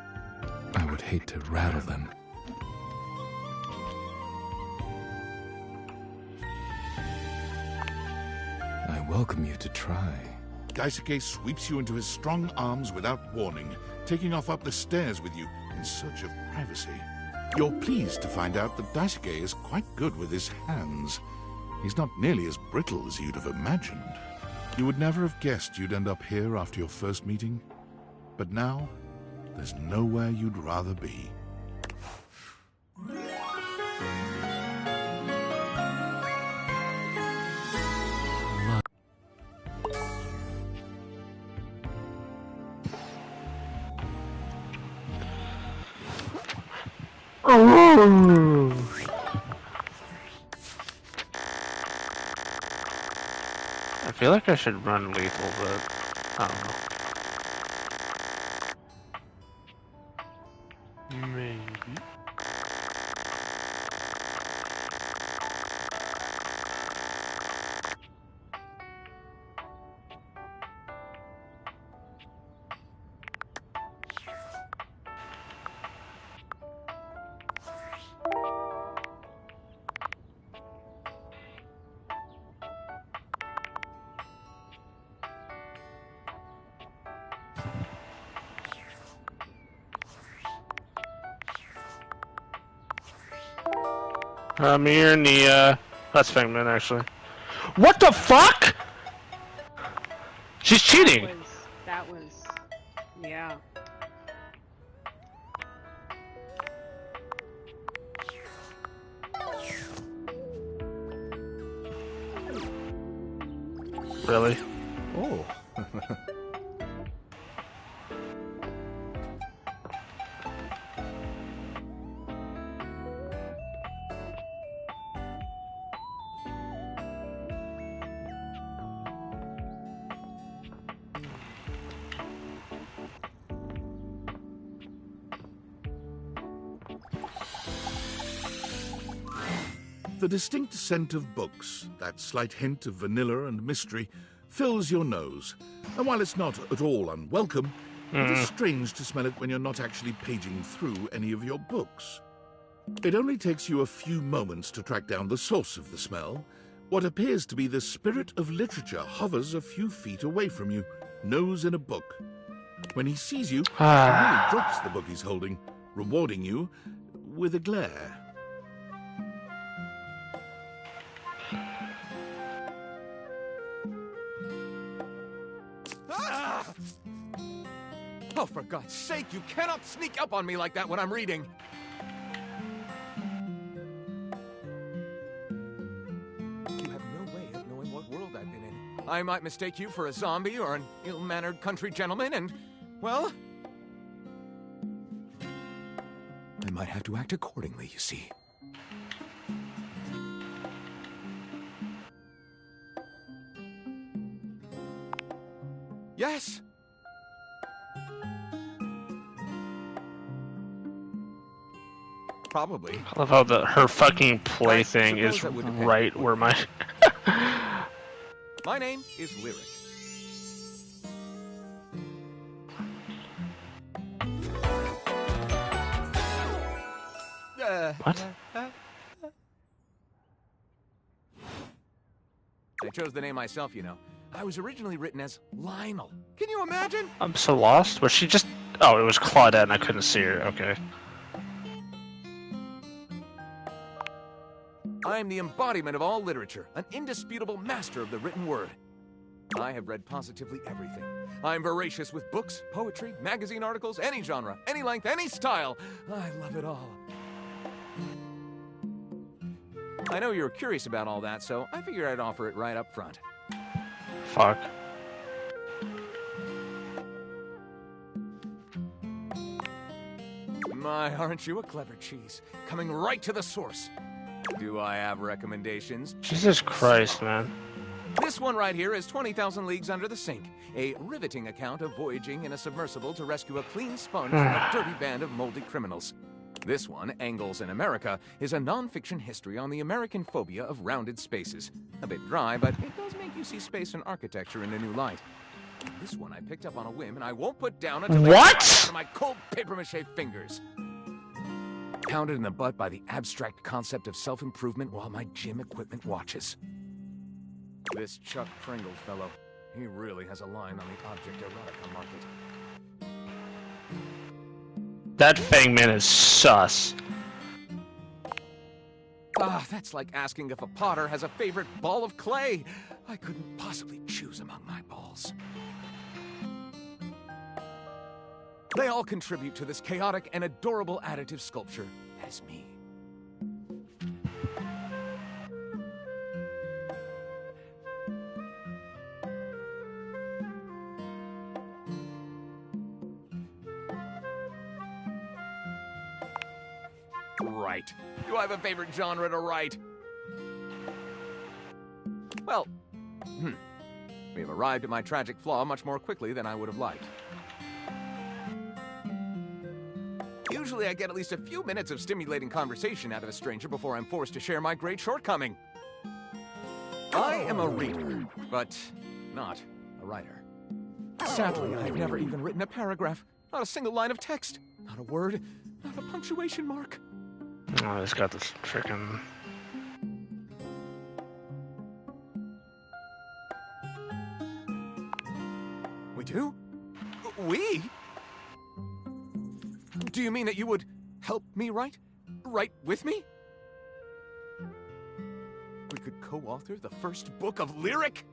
[SPEAKER 4] I would hate to rattle them. I welcome you to try.
[SPEAKER 3] Daisuke sweeps you into his strong arms without warning, taking off up the stairs with you in search of privacy. You're pleased to find out that Daisuke is quite good with his hands. He's not nearly as brittle as you'd have imagined. You would never have guessed you'd end up here after your first meeting. But now, there's nowhere you'd rather be.
[SPEAKER 2] I feel like I should run lethal, but I don't know. Me and the, that's Fangman, actually. What the fuck?! She's cheating!
[SPEAKER 12] That was... Yeah.
[SPEAKER 2] Really?
[SPEAKER 4] Oh.
[SPEAKER 3] The distinct scent of books, that slight hint of vanilla and mystery, fills your nose. And while it's not at all unwelcome, it is strange to smell it when you're not actually paging through any of your books. It only takes you a few moments to track down the source of the smell. What appears to be the spirit of literature hovers a few feet away from you, nose in a book. When he sees you, he nearly drops the book he's holding, rewarding you with a glare.
[SPEAKER 4] Oh, for God's sake, you cannot sneak up on me like that when I'm reading! You have no way of knowing what world I've been in. I might mistake you for a zombie or an ill-mannered country gentleman, and, well... I might have to act accordingly, you see. Yes! Probably.
[SPEAKER 2] I love how her fucking plaything is right where my...
[SPEAKER 4] My name is Lyric.
[SPEAKER 2] What?
[SPEAKER 4] I chose the name myself, you know. I was originally written as Lionel. Can you imagine?
[SPEAKER 2] I'm so lost. Was she just... Oh, it was Claudette and I couldn't see her. Okay.
[SPEAKER 4] I am the embodiment of all literature, an indisputable master of the written word. I have read positively everything. I am voracious with books, poetry, magazine articles, any genre, any length, any style. I love it all. I know you're curious about all that, so I figured I'd offer it right up front.
[SPEAKER 2] Fuck.
[SPEAKER 4] My, aren't you a clever cheese? Coming right to the source. Do I have recommendations?
[SPEAKER 2] Jesus Christ, man.
[SPEAKER 4] This one right here is 20,000 Leagues Under the Sink, a riveting account of voyaging in a submersible to rescue a clean sponge from a dirty band of moldy criminals. This one, Angles in America, is a non-fiction history on the American phobia of rounded spaces. A bit dry, but it does make you see space and architecture in a new light. This one I picked up on a whim, and I won't put down until they fly out of my cold papier-mâché fingers. Pounded in the butt by the abstract concept of self-improvement while my gym equipment watches. This Chuck Pringle fellow, he really has a line on the object erotica market.
[SPEAKER 2] That Fangman is sus.
[SPEAKER 4] Ah, that's like asking if a potter has a favorite ball of clay. I couldn't possibly choose among my balls. They all contribute to this chaotic and adorable additive sculpture. That is me. Right. Do I have a favorite genre to write? Well, we have arrived at my tragic flaw much more quickly than I would have liked. Usually I get at least a few minutes of stimulating conversation out of a stranger before I'm forced to share my great shortcoming. I am a reader, but not a writer. Sadly, I've never even written a paragraph. Not a single line of text. Not a word. Not a punctuation mark.
[SPEAKER 2] Oh, he's got this frickin'...
[SPEAKER 4] We do? We? Do you mean that you would help me write? Write with me?
[SPEAKER 14] could co-author the first book of lyric?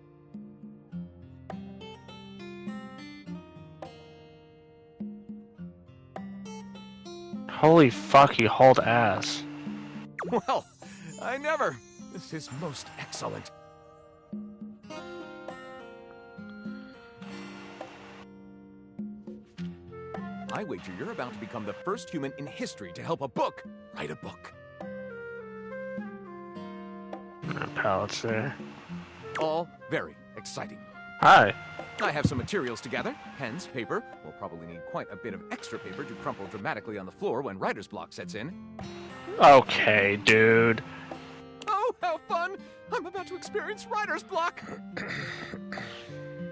[SPEAKER 2] Holy fuck, he hauled ass.
[SPEAKER 14] Well, I never. This is most excellent. I wager you're about to become the first human in history to help a book write a book.
[SPEAKER 2] Pallets there.
[SPEAKER 14] All very exciting.
[SPEAKER 2] Hi.
[SPEAKER 14] I have some materials to gather. Pens, paper. We'll probably need quite a bit of extra paper to crumple dramatically on the floor when writer's block sets in.
[SPEAKER 2] Okay, dude.
[SPEAKER 14] Oh, how fun! I'm about to experience writer's block!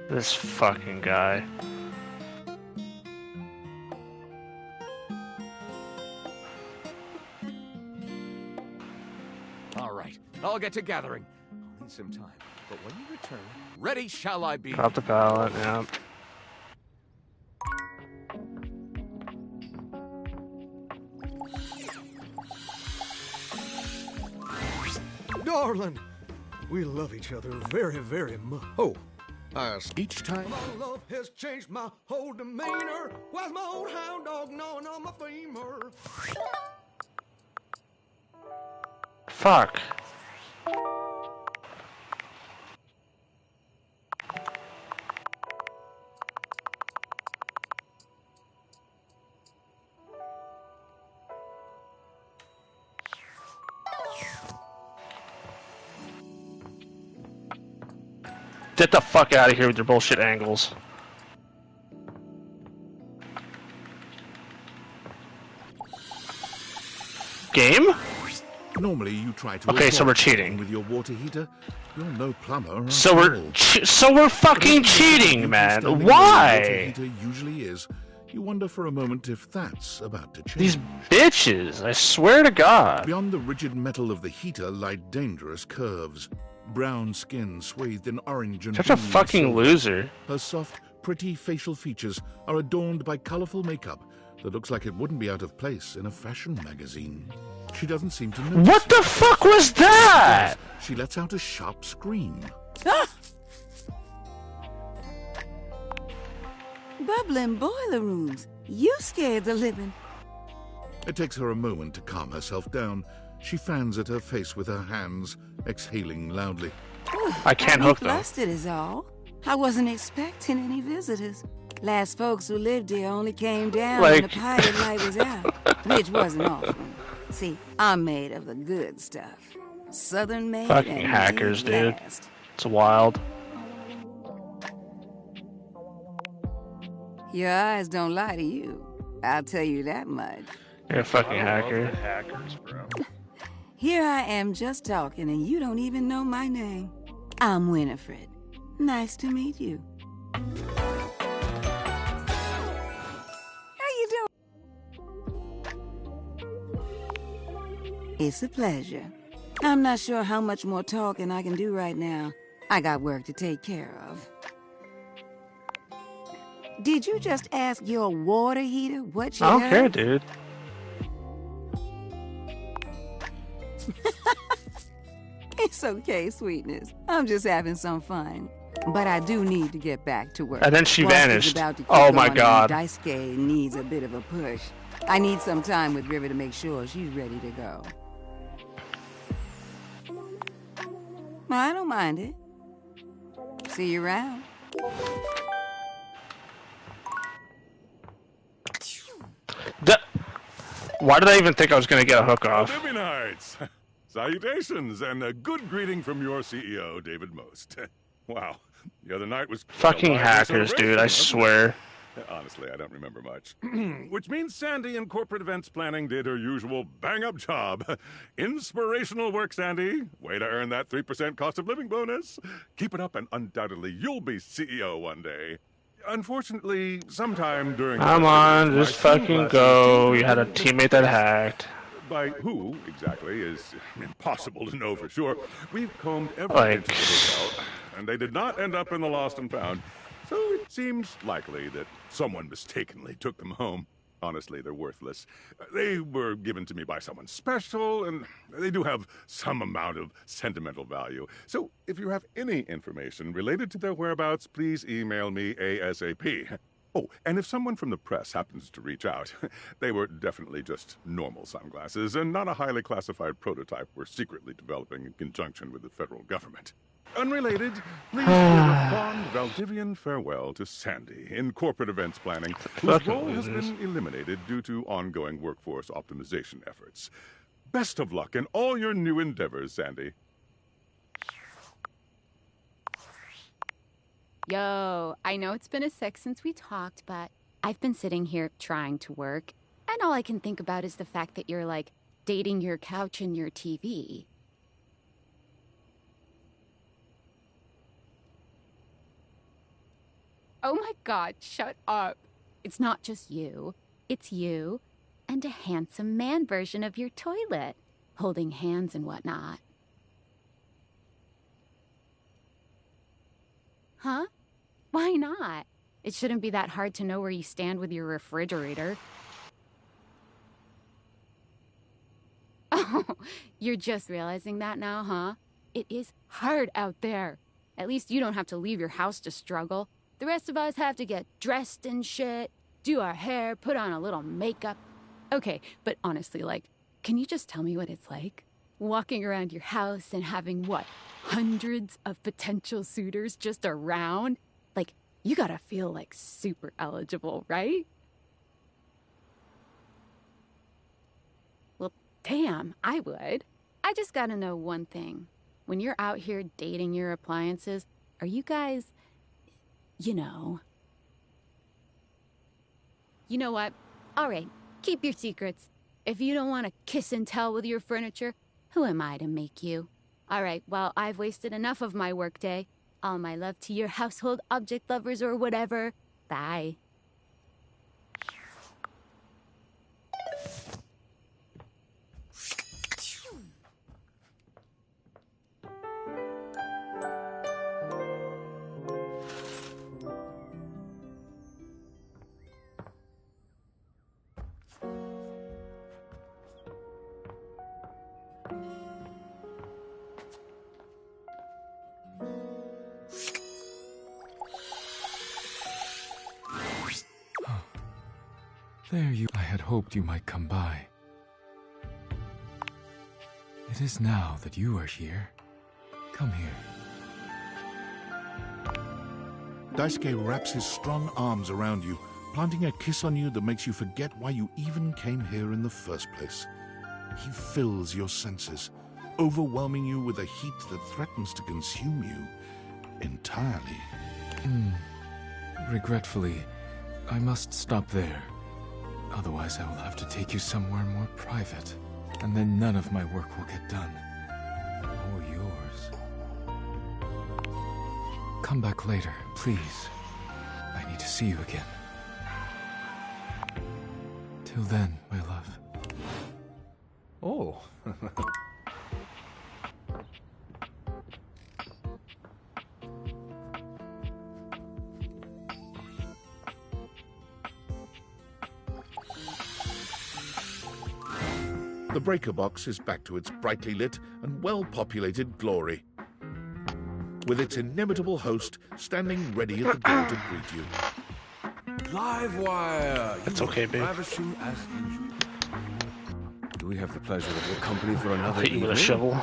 [SPEAKER 2] This fucking guy.
[SPEAKER 14] All right, I'll get to gathering. I'll need some time, but when you return, ready shall I be.
[SPEAKER 2] Drop the pallet, yeah.
[SPEAKER 8] Darling, we love each other very, very much. Oh,
[SPEAKER 3] each time.
[SPEAKER 8] my love has changed my whole demeanor. Why's my old hound dog gnawing on my femur?
[SPEAKER 2] Fuck. Get the fuck out of here with your bullshit angles. Game?
[SPEAKER 3] Normally you try to
[SPEAKER 2] Okay, so we're
[SPEAKER 3] avoid
[SPEAKER 2] cheating.
[SPEAKER 3] with your water heater. You're no plumber.
[SPEAKER 2] So
[SPEAKER 3] after all.
[SPEAKER 2] we're fucking cheating, man.
[SPEAKER 3] Standing where your
[SPEAKER 2] Why?
[SPEAKER 3] water heater usually is. You wonder for a moment if that's about to change.
[SPEAKER 2] These bitches, I swear to God.
[SPEAKER 3] Beyond the rigid metal of the heater lie dangerous curves. Brown skin swathed in orange and
[SPEAKER 2] Such a
[SPEAKER 3] green
[SPEAKER 2] fucking
[SPEAKER 3] silver.
[SPEAKER 2] loser.
[SPEAKER 3] Her soft, pretty facial features are adorned by colorful makeup that looks like it wouldn't be out of place in a fashion magazine. She doesn't seem to notice.
[SPEAKER 2] What the fuck was that?
[SPEAKER 3] She lets out a sharp scream.
[SPEAKER 15] Ah! Bubbling boiler rooms. You scared the living.
[SPEAKER 3] It takes her a moment to calm herself down. She fans at her face with her hands, exhaling loudly.
[SPEAKER 2] I can't hook them.
[SPEAKER 15] Flustered is all. I wasn't expecting any visitors. Last folks who lived here only came down when the pilot light was out, which wasn't often. See, I'm made of the good stuff. Southern made
[SPEAKER 2] Fucking
[SPEAKER 15] and
[SPEAKER 2] hackers,
[SPEAKER 15] made
[SPEAKER 2] dude.
[SPEAKER 15] last.
[SPEAKER 2] It's wild.
[SPEAKER 15] Your eyes don't lie to you. I'll tell you that much.
[SPEAKER 2] You're a fucking hacker.
[SPEAKER 5] Hackers, bro.
[SPEAKER 15] Here I am just talking and you don't even know my name. I'm Winifred. Nice to meet you. How you doing? It's a pleasure. I'm not sure how much more talking I can do right now. I got work to take care of. Did you just ask your water heater what you
[SPEAKER 2] I don't
[SPEAKER 15] heard?
[SPEAKER 2] care, dude.
[SPEAKER 15] It's okay, sweetness. I'm just having some fun. But I do need to get back to work.
[SPEAKER 2] And then she
[SPEAKER 15] Boss is
[SPEAKER 2] vanished.
[SPEAKER 15] about to kick
[SPEAKER 2] Oh my
[SPEAKER 15] on and
[SPEAKER 2] God.
[SPEAKER 15] Daisuke needs a bit of a push. I need some time with River to make sure she's ready to go. I don't mind it. See you around.
[SPEAKER 2] Why did I even think I was gonna get a hook off?
[SPEAKER 16] Divinites! Salutations, and a good greeting from your CEO, David Most. Wow, the other night was
[SPEAKER 2] Fucking hackers, dude, I swear.
[SPEAKER 16] Honestly, I don't remember much. Which means Sandy in corporate events planning did her usual bang-up job. Inspirational work, Sandy. Way to earn that 3% cost of living bonus. Keep it up and undoubtedly you'll be CEO one day. Unfortunately, sometime during...
[SPEAKER 2] Come on, just fucking go. You had a teammate that hacked.
[SPEAKER 16] By who, exactly, is impossible to know for sure. We've combed every inch of the hotel, and they did not end up in the lost and found. So it seems likely that someone mistakenly took them home. honestly, they're worthless. They were given to me by someone special, and they do have some amount of sentimental value. So if you have any information related to their whereabouts, please email me ASAP. Oh, and if someone from the press happens to reach out, they were definitely just normal sunglasses and not a highly classified prototype we're secretly developing in conjunction with the federal government. Unrelated, please give a fond Valdivian farewell to Sandy in corporate events planning, whose role has been eliminated due to ongoing workforce optimization efforts. Best of luck in all your new endeavors, Sandy.
[SPEAKER 17] Yo, I know it's been a sec since we talked, but I've been sitting here trying to work, and all I can think about is the fact that you're, like, dating your couch and your TV. Oh my god, shut up. It's not just you. It's you and a handsome man version of your toilet, holding hands and whatnot. Huh? Why not? It shouldn't be that hard to know where you stand with your refrigerator. Oh, you're just realizing that now, huh? It is hard out there. At least you don't have to leave your house to struggle. The rest of us have to get dressed and shit, do our hair, put on a little makeup. Okay, but honestly, like, can you just tell me what it's like? Walking around your house and having, what, hundreds of potential suitors just around? Like, you gotta feel, like, super eligible, right? Well, damn, I would. I just gotta know one thing. When you're out here dating your appliances, are you guys... You know. You know what? All right, keep your secrets. If you don't want to kiss and tell with your furniture, who am I to make you? All right, well, I've wasted enough of my workday. All my love to your household object lovers or whatever. Bye.
[SPEAKER 4] There you... I had hoped you might come by. It is now that you are here. Come here.
[SPEAKER 3] Daisuke wraps his strong arms around you, planting a kiss on you that makes you forget why you even came here in the first place. He fills your senses, overwhelming you with a heat that threatens to consume you entirely.
[SPEAKER 4] Regretfully, I must stop there. Otherwise, I will have to take you somewhere more private, and then none of my work will get done. Or yours. Come back later, please. I need to see you again. Till then, my love.
[SPEAKER 14] Oh.
[SPEAKER 3] The breaker box is back to its brightly lit and well-populated glory, with its inimitable host standing ready at the door to greet you.
[SPEAKER 7] Live wire!
[SPEAKER 2] It's okay, babe.
[SPEAKER 7] Ravishing as usual. Do we have the pleasure of your company for another
[SPEAKER 2] Hit you
[SPEAKER 7] evening?
[SPEAKER 2] with a shovel.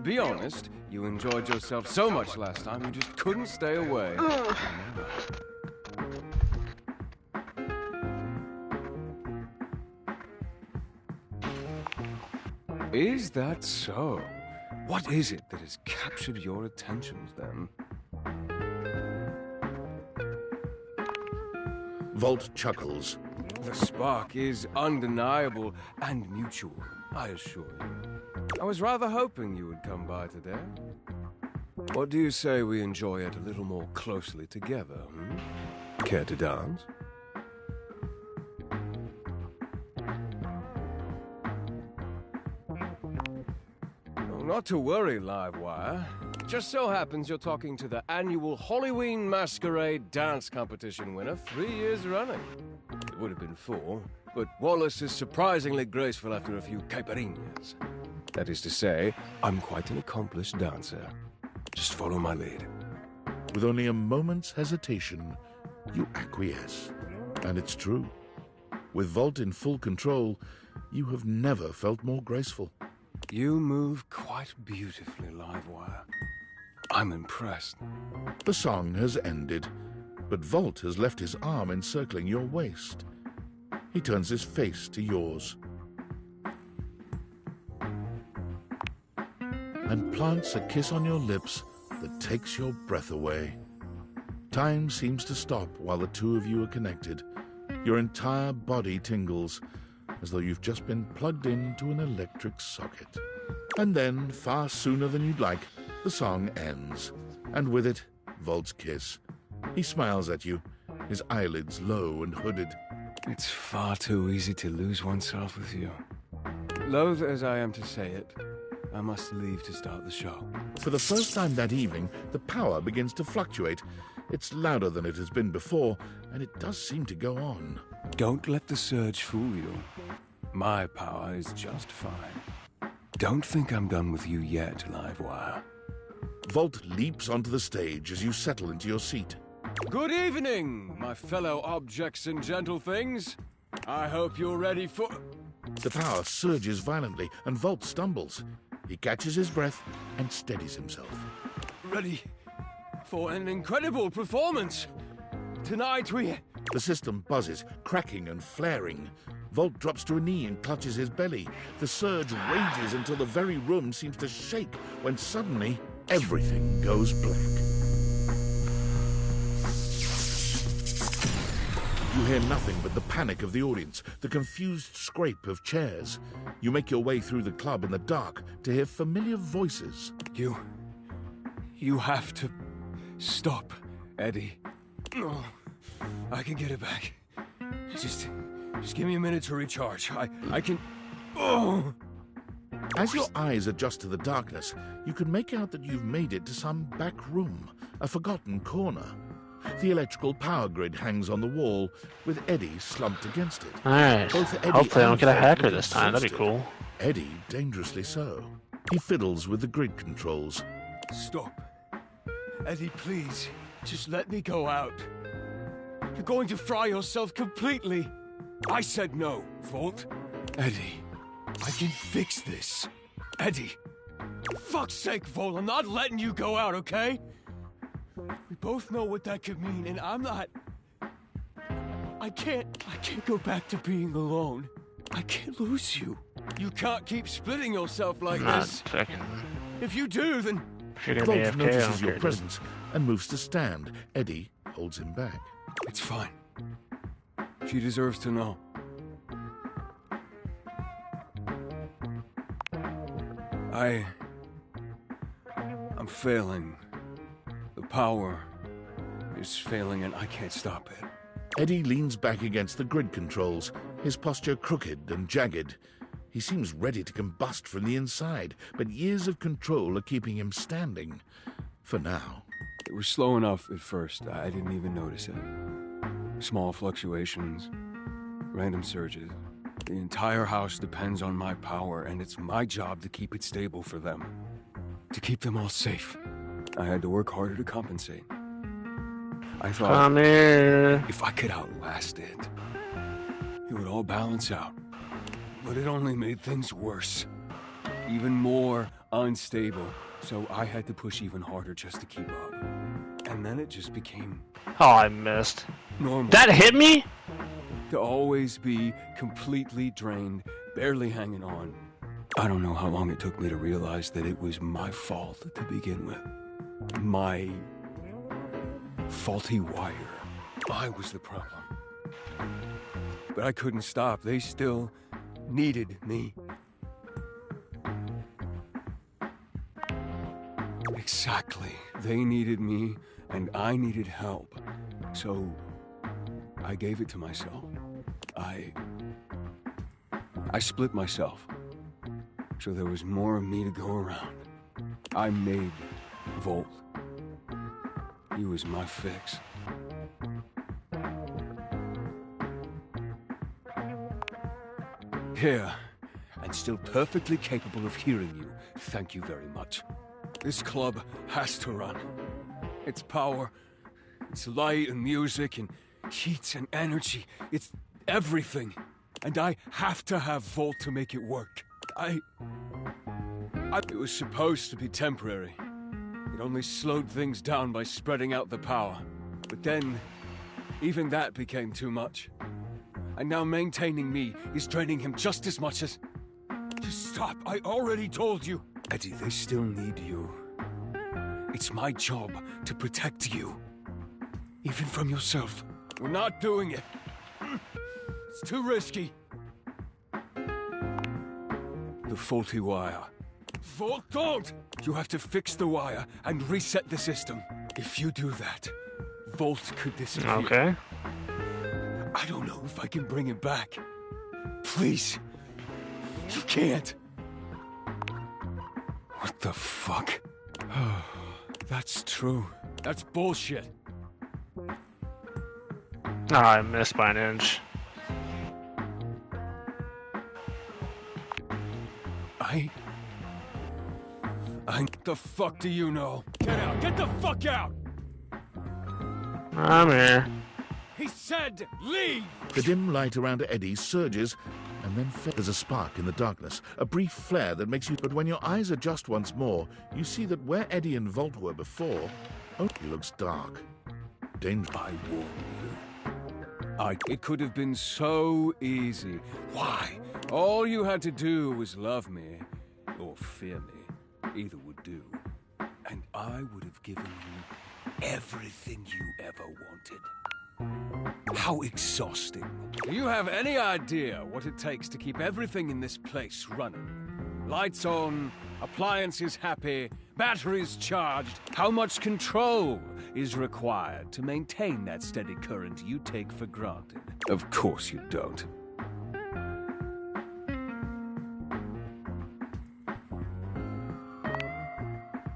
[SPEAKER 7] Be honest, you enjoyed yourself so much last time you just couldn't stay away. Is that so? What is it that has captured your attentions, then?
[SPEAKER 3] Volt chuckles.
[SPEAKER 7] The spark is undeniable and mutual, I assure you. I was rather hoping you would come by today. What do you say we enjoy it a little more closely together, Care to dance? Not to worry, Livewire. Just so happens you're talking to the annual Halloween Masquerade dance competition winner 3 years running. would have been 4, but Wallace is surprisingly graceful after a few caipirinhas. That is to say, I'm quite an accomplished dancer. Just follow my lead.
[SPEAKER 3] With only a moment's hesitation, you acquiesce. And it's true. With Volt in full control, you have never felt more graceful.
[SPEAKER 7] You move quite beautifully, Livewire. I'm impressed.
[SPEAKER 3] The song has ended, but Volt has left his arm encircling your waist. He turns his face to yours and plants a kiss on your lips that takes your breath away. Time seems to stop while the two of you are connected. Your entire body tingles, as though you've just been plugged into an electric socket. And then, far sooner than you'd like, the song ends, and with it, Volt's kiss. He smiles at you, his eyelids low and hooded.
[SPEAKER 7] It's far too easy to lose oneself with you. Loath as I am to say it, I must leave to start the show.
[SPEAKER 3] For the first time that evening, the power begins to fluctuate. It's louder than it has been before, and it does seem to go on.
[SPEAKER 7] Don't let the surge fool you. My power is just fine. Don't think I'm done with you yet, Livewire.
[SPEAKER 3] Volt leaps onto the stage as you settle into your seat.
[SPEAKER 7] Good evening, my fellow objects and gentle things. I hope you're ready for...
[SPEAKER 3] The power surges violently, and Volt stumbles. He catches his breath and steadies himself.
[SPEAKER 7] Ready for an incredible performance. Tonight we...
[SPEAKER 3] The system buzzes, cracking and flaring. Volt drops to a knee and clutches his belly. The surge rages until the very room seems to shake, when suddenly everything goes black. You hear nothing but the panic of the audience, the confused scrape of chairs. You make your way through the club in the dark to hear familiar voices.
[SPEAKER 7] You have to stop, Eddie. Oh, I can get it back. Just give me a minute to recharge. I can... Oh!
[SPEAKER 3] As your eyes adjust to the darkness, you can make out that you've made it to some back room, a forgotten corner. The electrical power grid hangs on the wall, with Eddie slumped against it.
[SPEAKER 2] Alright. Hopefully I don't get a hacker this time. That'd be cool.
[SPEAKER 3] Eddie, dangerously so. He fiddles with the grid controls.
[SPEAKER 7] Stop. Eddie, please. Just let me go out. You're going to fry yourself completely. I said no, Volt. Eddie, I can fix this. Eddie. Fuck's sake, Volt, I'm not letting you go out, okay? We both know what that could mean, and I'm not... I can't go back to being alone. I can't lose you. You can't keep splitting yourself like this. If you do, then...
[SPEAKER 3] Volt notices your presence and moves to stand. Eddie holds him back.
[SPEAKER 7] It's fine. She deserves to know. I'm failing. The power is failing and I can't stop it.
[SPEAKER 3] Eddie leans back against the grid controls, his posture crooked and jagged. He seems ready to combust from the inside, but years of control are keeping him standing. For now.
[SPEAKER 7] It was slow enough at first. I didn't even notice it. Small fluctuations, random surges. The entire house depends on my power, and it's my job to keep it stable for them. To keep them all safe. I had to work harder to compensate. I thought,
[SPEAKER 2] come here.
[SPEAKER 7] If I could outlast it, it would all balance out. But it only made things worse. Even more unstable. So I had to push even harder just to keep up. And then it just became...
[SPEAKER 2] Oh, I missed.
[SPEAKER 7] Normal.
[SPEAKER 2] That hit me?
[SPEAKER 7] To always be completely drained, barely hanging on. I don't know how long it took me to realize that it was my fault to begin with. My faulty wire. I was the problem. But I couldn't stop. They still needed me. Exactly. They needed me, and I needed help. So I gave it to myself. I split myself. So there was more of me to go around. I made Volt. He was my fix. Here, and still perfectly capable of hearing you. Thank you very much. This club has to run. Its power, its light and music and heat and energy, it's everything. And I have to have Volt to make it work. It was supposed to be temporary. It only slowed things down by spreading out the power. But then, even that became too much. And now maintaining me is draining him just as much as... Just stop, I already told you. Eddie, they still need you. It's my job to protect you. Even from yourself. We're not doing it. It's too risky. The faulty wire. Volt, don't! You have to fix the wire and reset the system. If you do that, Volt could disappear.
[SPEAKER 2] Okay.
[SPEAKER 7] I don't know if I can bring it back. Please. You can't. What the fuck? That's true. That's bullshit.
[SPEAKER 2] I missed by an inch.
[SPEAKER 7] The fuck do you know? Get out! Get the fuck out!
[SPEAKER 2] I'm here.
[SPEAKER 7] He said leave!
[SPEAKER 3] The dim light around Eddie surges, and then there's a spark in the darkness, a brief flare that makes you... But when your eyes adjust once more, you see that where Eddie and Volt were before, only looks dark. Danger.
[SPEAKER 7] I warn you. It could have been so easy. Why? All you had to do was love me, or fear me. Either would do. And I would have given you everything you ever wanted. How exhausting. Do you have any idea what it takes to keep everything in this place running? Lights on, appliances happy, batteries charged. How much control is required to maintain that steady current you take for granted? Of course you don't.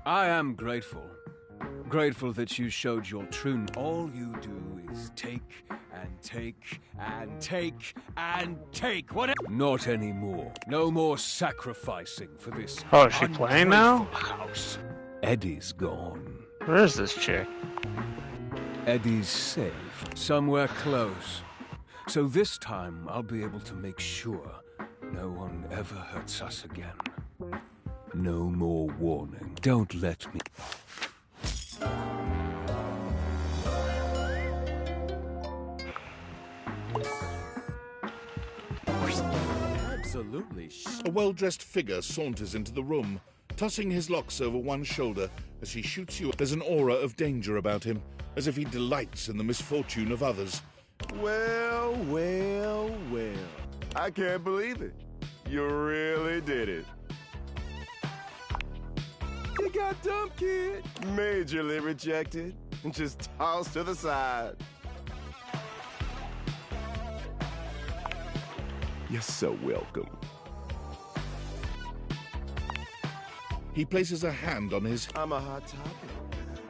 [SPEAKER 7] I am grateful. Grateful that you showed your true... All you do is take and take and take and take. What? Not anymore. No more sacrificing for this.
[SPEAKER 2] Oh, is she playing now?
[SPEAKER 7] House. Eddie's gone.
[SPEAKER 2] Where is this chick?
[SPEAKER 7] Eddie's safe. Somewhere close. So this time I'll be able to make sure no one ever hurts us again. No more warning. Don't let me...
[SPEAKER 3] Absolutely. A well-dressed figure saunters into the room, tossing his locks over one shoulder as he shoots you. There's an aura of danger about him, as if he delights in the misfortune of others.
[SPEAKER 18] Well, well, well. I can't believe it. You really did it. You got dumb, kid. Majorly rejected and just tossed to the side. You're so welcome.
[SPEAKER 3] He places a hand on his...
[SPEAKER 18] I'm a hot topic.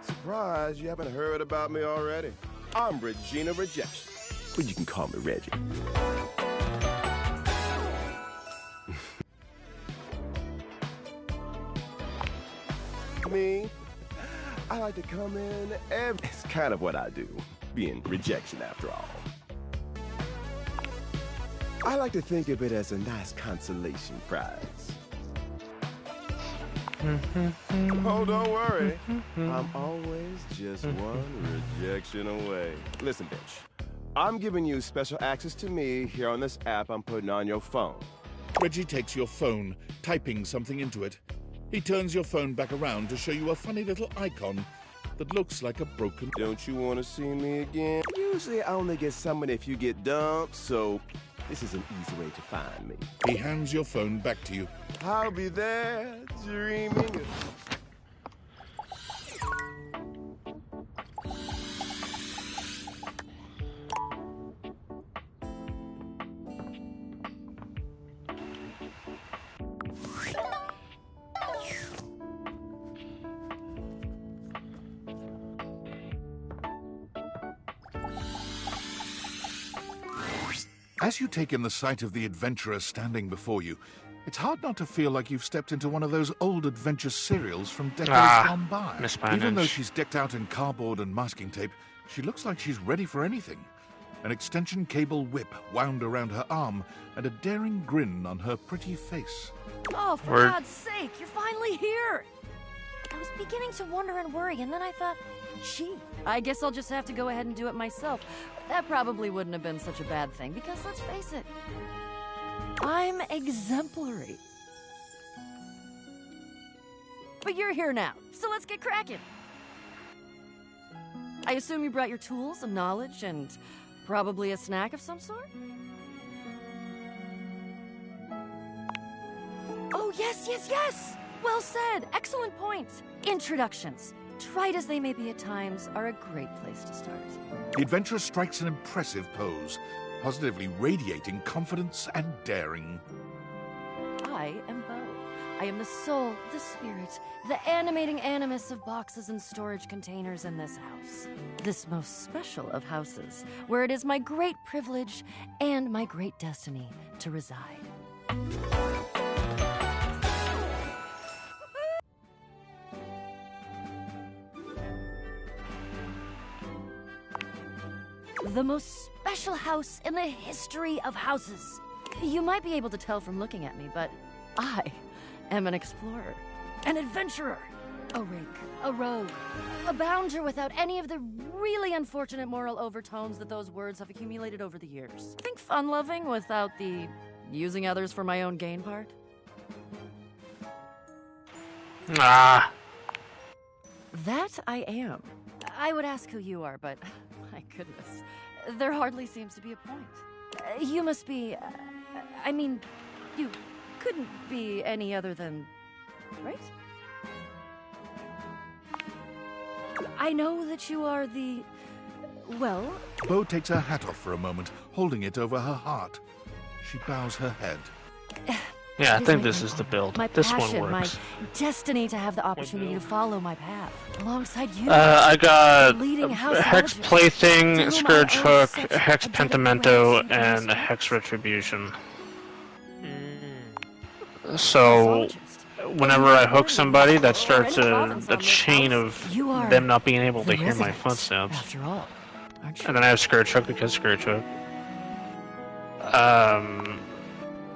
[SPEAKER 18] Surprised you haven't heard about me already. I'm Regina Rejection, but you can call me Reggie. Me, I like to come in and it's kind of what I do, being rejection after all. I like to think of it as a nice consolation prize. Oh, don't worry. I'm always just one rejection away. Listen, bitch. I'm giving you special access to me here on this app I'm putting on your phone.
[SPEAKER 3] Reggie takes your phone, typing something into it. He turns your phone back around to show you a funny little icon that looks like a broken...
[SPEAKER 18] Don't you want to see me again? Usually I only get summoned if you get dumped, so this is an easy way to find me.
[SPEAKER 3] He hands your phone back to you.
[SPEAKER 18] I'll be there dreaming.
[SPEAKER 3] As you take in the sight of the adventurer standing before you, it's hard not to feel like you've stepped into one of those old adventure serials from decades gone by. Even though she's decked out in cardboard and masking tape, she looks like she's ready for anything. An extension cable whip wound around her arm and a daring grin on her pretty face.
[SPEAKER 19] Oh, for God's sake, you're finally here! I was beginning to wonder and worry, and then I thought, gee, I guess I'll just have to go ahead and do it myself. That probably wouldn't have been such a bad thing, because let's face it, I'm exemplary. But you're here now, so let's get cracking. I assume you brought your tools and knowledge and probably a snack of some sort? Oh, yes, yes, yes! Well said. Excellent point. Introductions, trite as they may be at times, are a great place to start.
[SPEAKER 3] The adventurer strikes an impressive pose, positively radiating confidence and daring.
[SPEAKER 19] I am Bo. I am the soul, the spirit, the animating animus of boxes and storage containers in this house. This most special of houses, where it is my great privilege and my great destiny to reside. The most special house in the history of houses. You might be able to tell from looking at me, but I am an explorer, an adventurer, a rake, a rogue, a bounder without any of the really unfortunate moral overtones that those words have accumulated over the years. Think fun-loving without the using others for my own gain part?
[SPEAKER 2] Ah.
[SPEAKER 19] That I am. I would ask who you are, but my goodness, there hardly seems to be a point. You must be, I mean, you couldn't be any other than, right? I know that you are the, well...
[SPEAKER 3] Bo takes her hat off for a moment, holding it over her heart. She bows her head.
[SPEAKER 2] Yeah, I think this is the build. This
[SPEAKER 19] passion,
[SPEAKER 2] one works.
[SPEAKER 19] My destiny to have the opportunity to follow my path alongside you.
[SPEAKER 2] I got
[SPEAKER 19] leading
[SPEAKER 2] a Hex Plaything, Scourge Hook, Hex Pentimento, and a Hex Retribution. So, whenever I hook somebody, that starts a chain of them not being able to hear my footsteps.
[SPEAKER 19] After all,
[SPEAKER 2] and then I have Scourge Hook because Scourge Hook.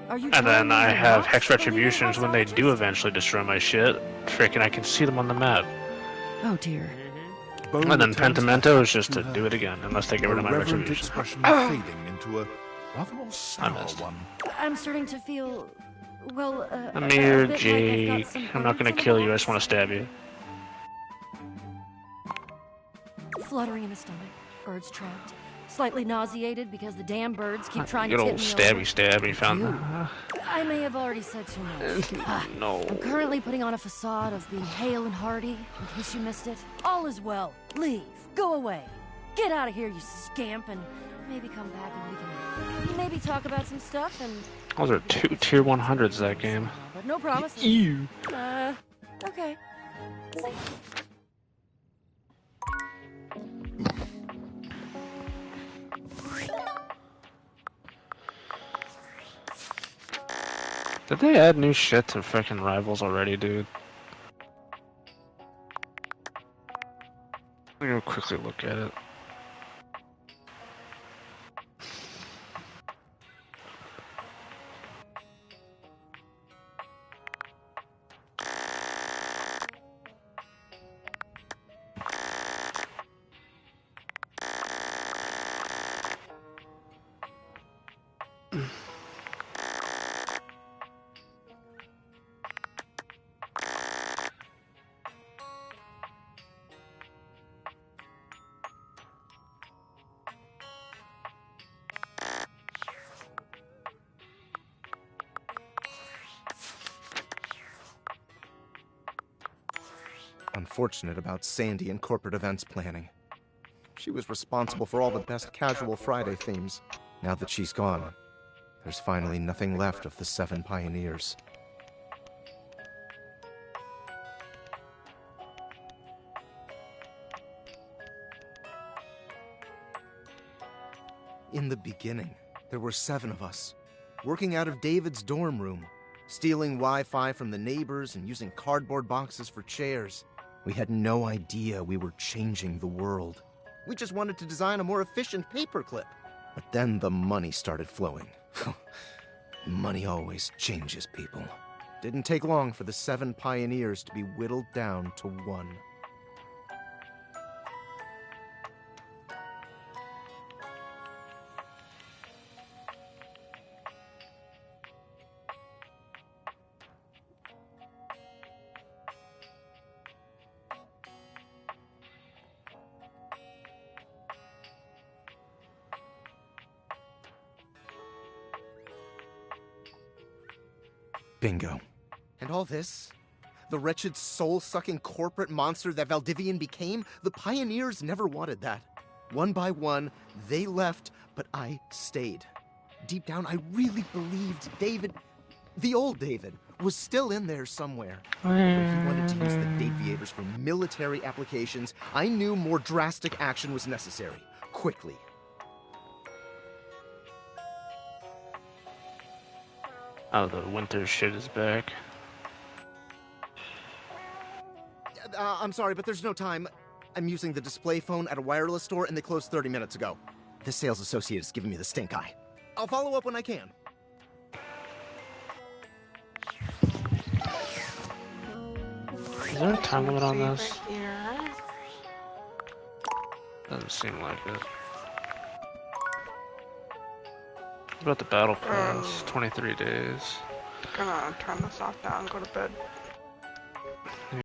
[SPEAKER 2] And then I have Hex Retributions when they do eventually destroy my shit. Freaking, I can see them on the map.
[SPEAKER 19] Oh dear.
[SPEAKER 2] And then Pentimento is just to do it again, unless they get rid of my Retribution.
[SPEAKER 3] Expression fading into a rather more sour one.
[SPEAKER 19] I'm starting to feel, well,
[SPEAKER 2] Amir, Jake, I'm not gonna kill you, I just want to stab you.
[SPEAKER 19] Fluttering in the stomach, birds trapped. Slightly nauseated because the damn birds keep trying
[SPEAKER 2] Good
[SPEAKER 19] to
[SPEAKER 2] old
[SPEAKER 19] tip me
[SPEAKER 2] stabby, you found
[SPEAKER 19] over.
[SPEAKER 2] that.
[SPEAKER 19] I may have already said too much.
[SPEAKER 2] No.
[SPEAKER 19] I'm currently putting on a facade of being hale and hearty, in case you missed it. All is well. Leave. Go away. Get out of here, you scamp, and maybe come back and we can maybe talk about some stuff and...
[SPEAKER 2] Those are 2 tier 100s that game.
[SPEAKER 19] But no promises.
[SPEAKER 2] Ew.
[SPEAKER 19] Okay. See?
[SPEAKER 2] Did they add new shit to frickin' Rivals already, dude? I'm gonna quickly look at it.
[SPEAKER 20] Unfortunate about Sandy and corporate events planning. She was responsible for all the best casual Friday themes. Now that she's gone, there's finally nothing left of the 7 pioneers. In the beginning, There were 7 of us, working out of David's dorm room, stealing Wi-Fi from the neighbors and using cardboard boxes for chairs. We had no idea we were changing the world. We just wanted to design a more efficient paperclip. But then the money started flowing. Money always changes people. Didn't take long for the 7 pioneers to be whittled down to 1. Bingo. And all this? The wretched, soul-sucking corporate monster that Valdivian became? The pioneers never wanted that. One by one, they left, but I stayed. Deep down, I really believed David, the old David, was still in there somewhere. But if he wanted to use the Daviators for military applications, I knew more drastic action was necessary. Quickly.
[SPEAKER 2] Oh, the winter shit is back.
[SPEAKER 20] I'm sorry, but there's no time. I'm using the display phone at a wireless store and they closed 30 minutes ago. The sales associate is giving me the stink eye. I'll follow up when I can.
[SPEAKER 2] Is there a time limit on this? Doesn't seem like it. What about the battle pass? 23 days.
[SPEAKER 1] I'm gonna turn this off now and go to bed.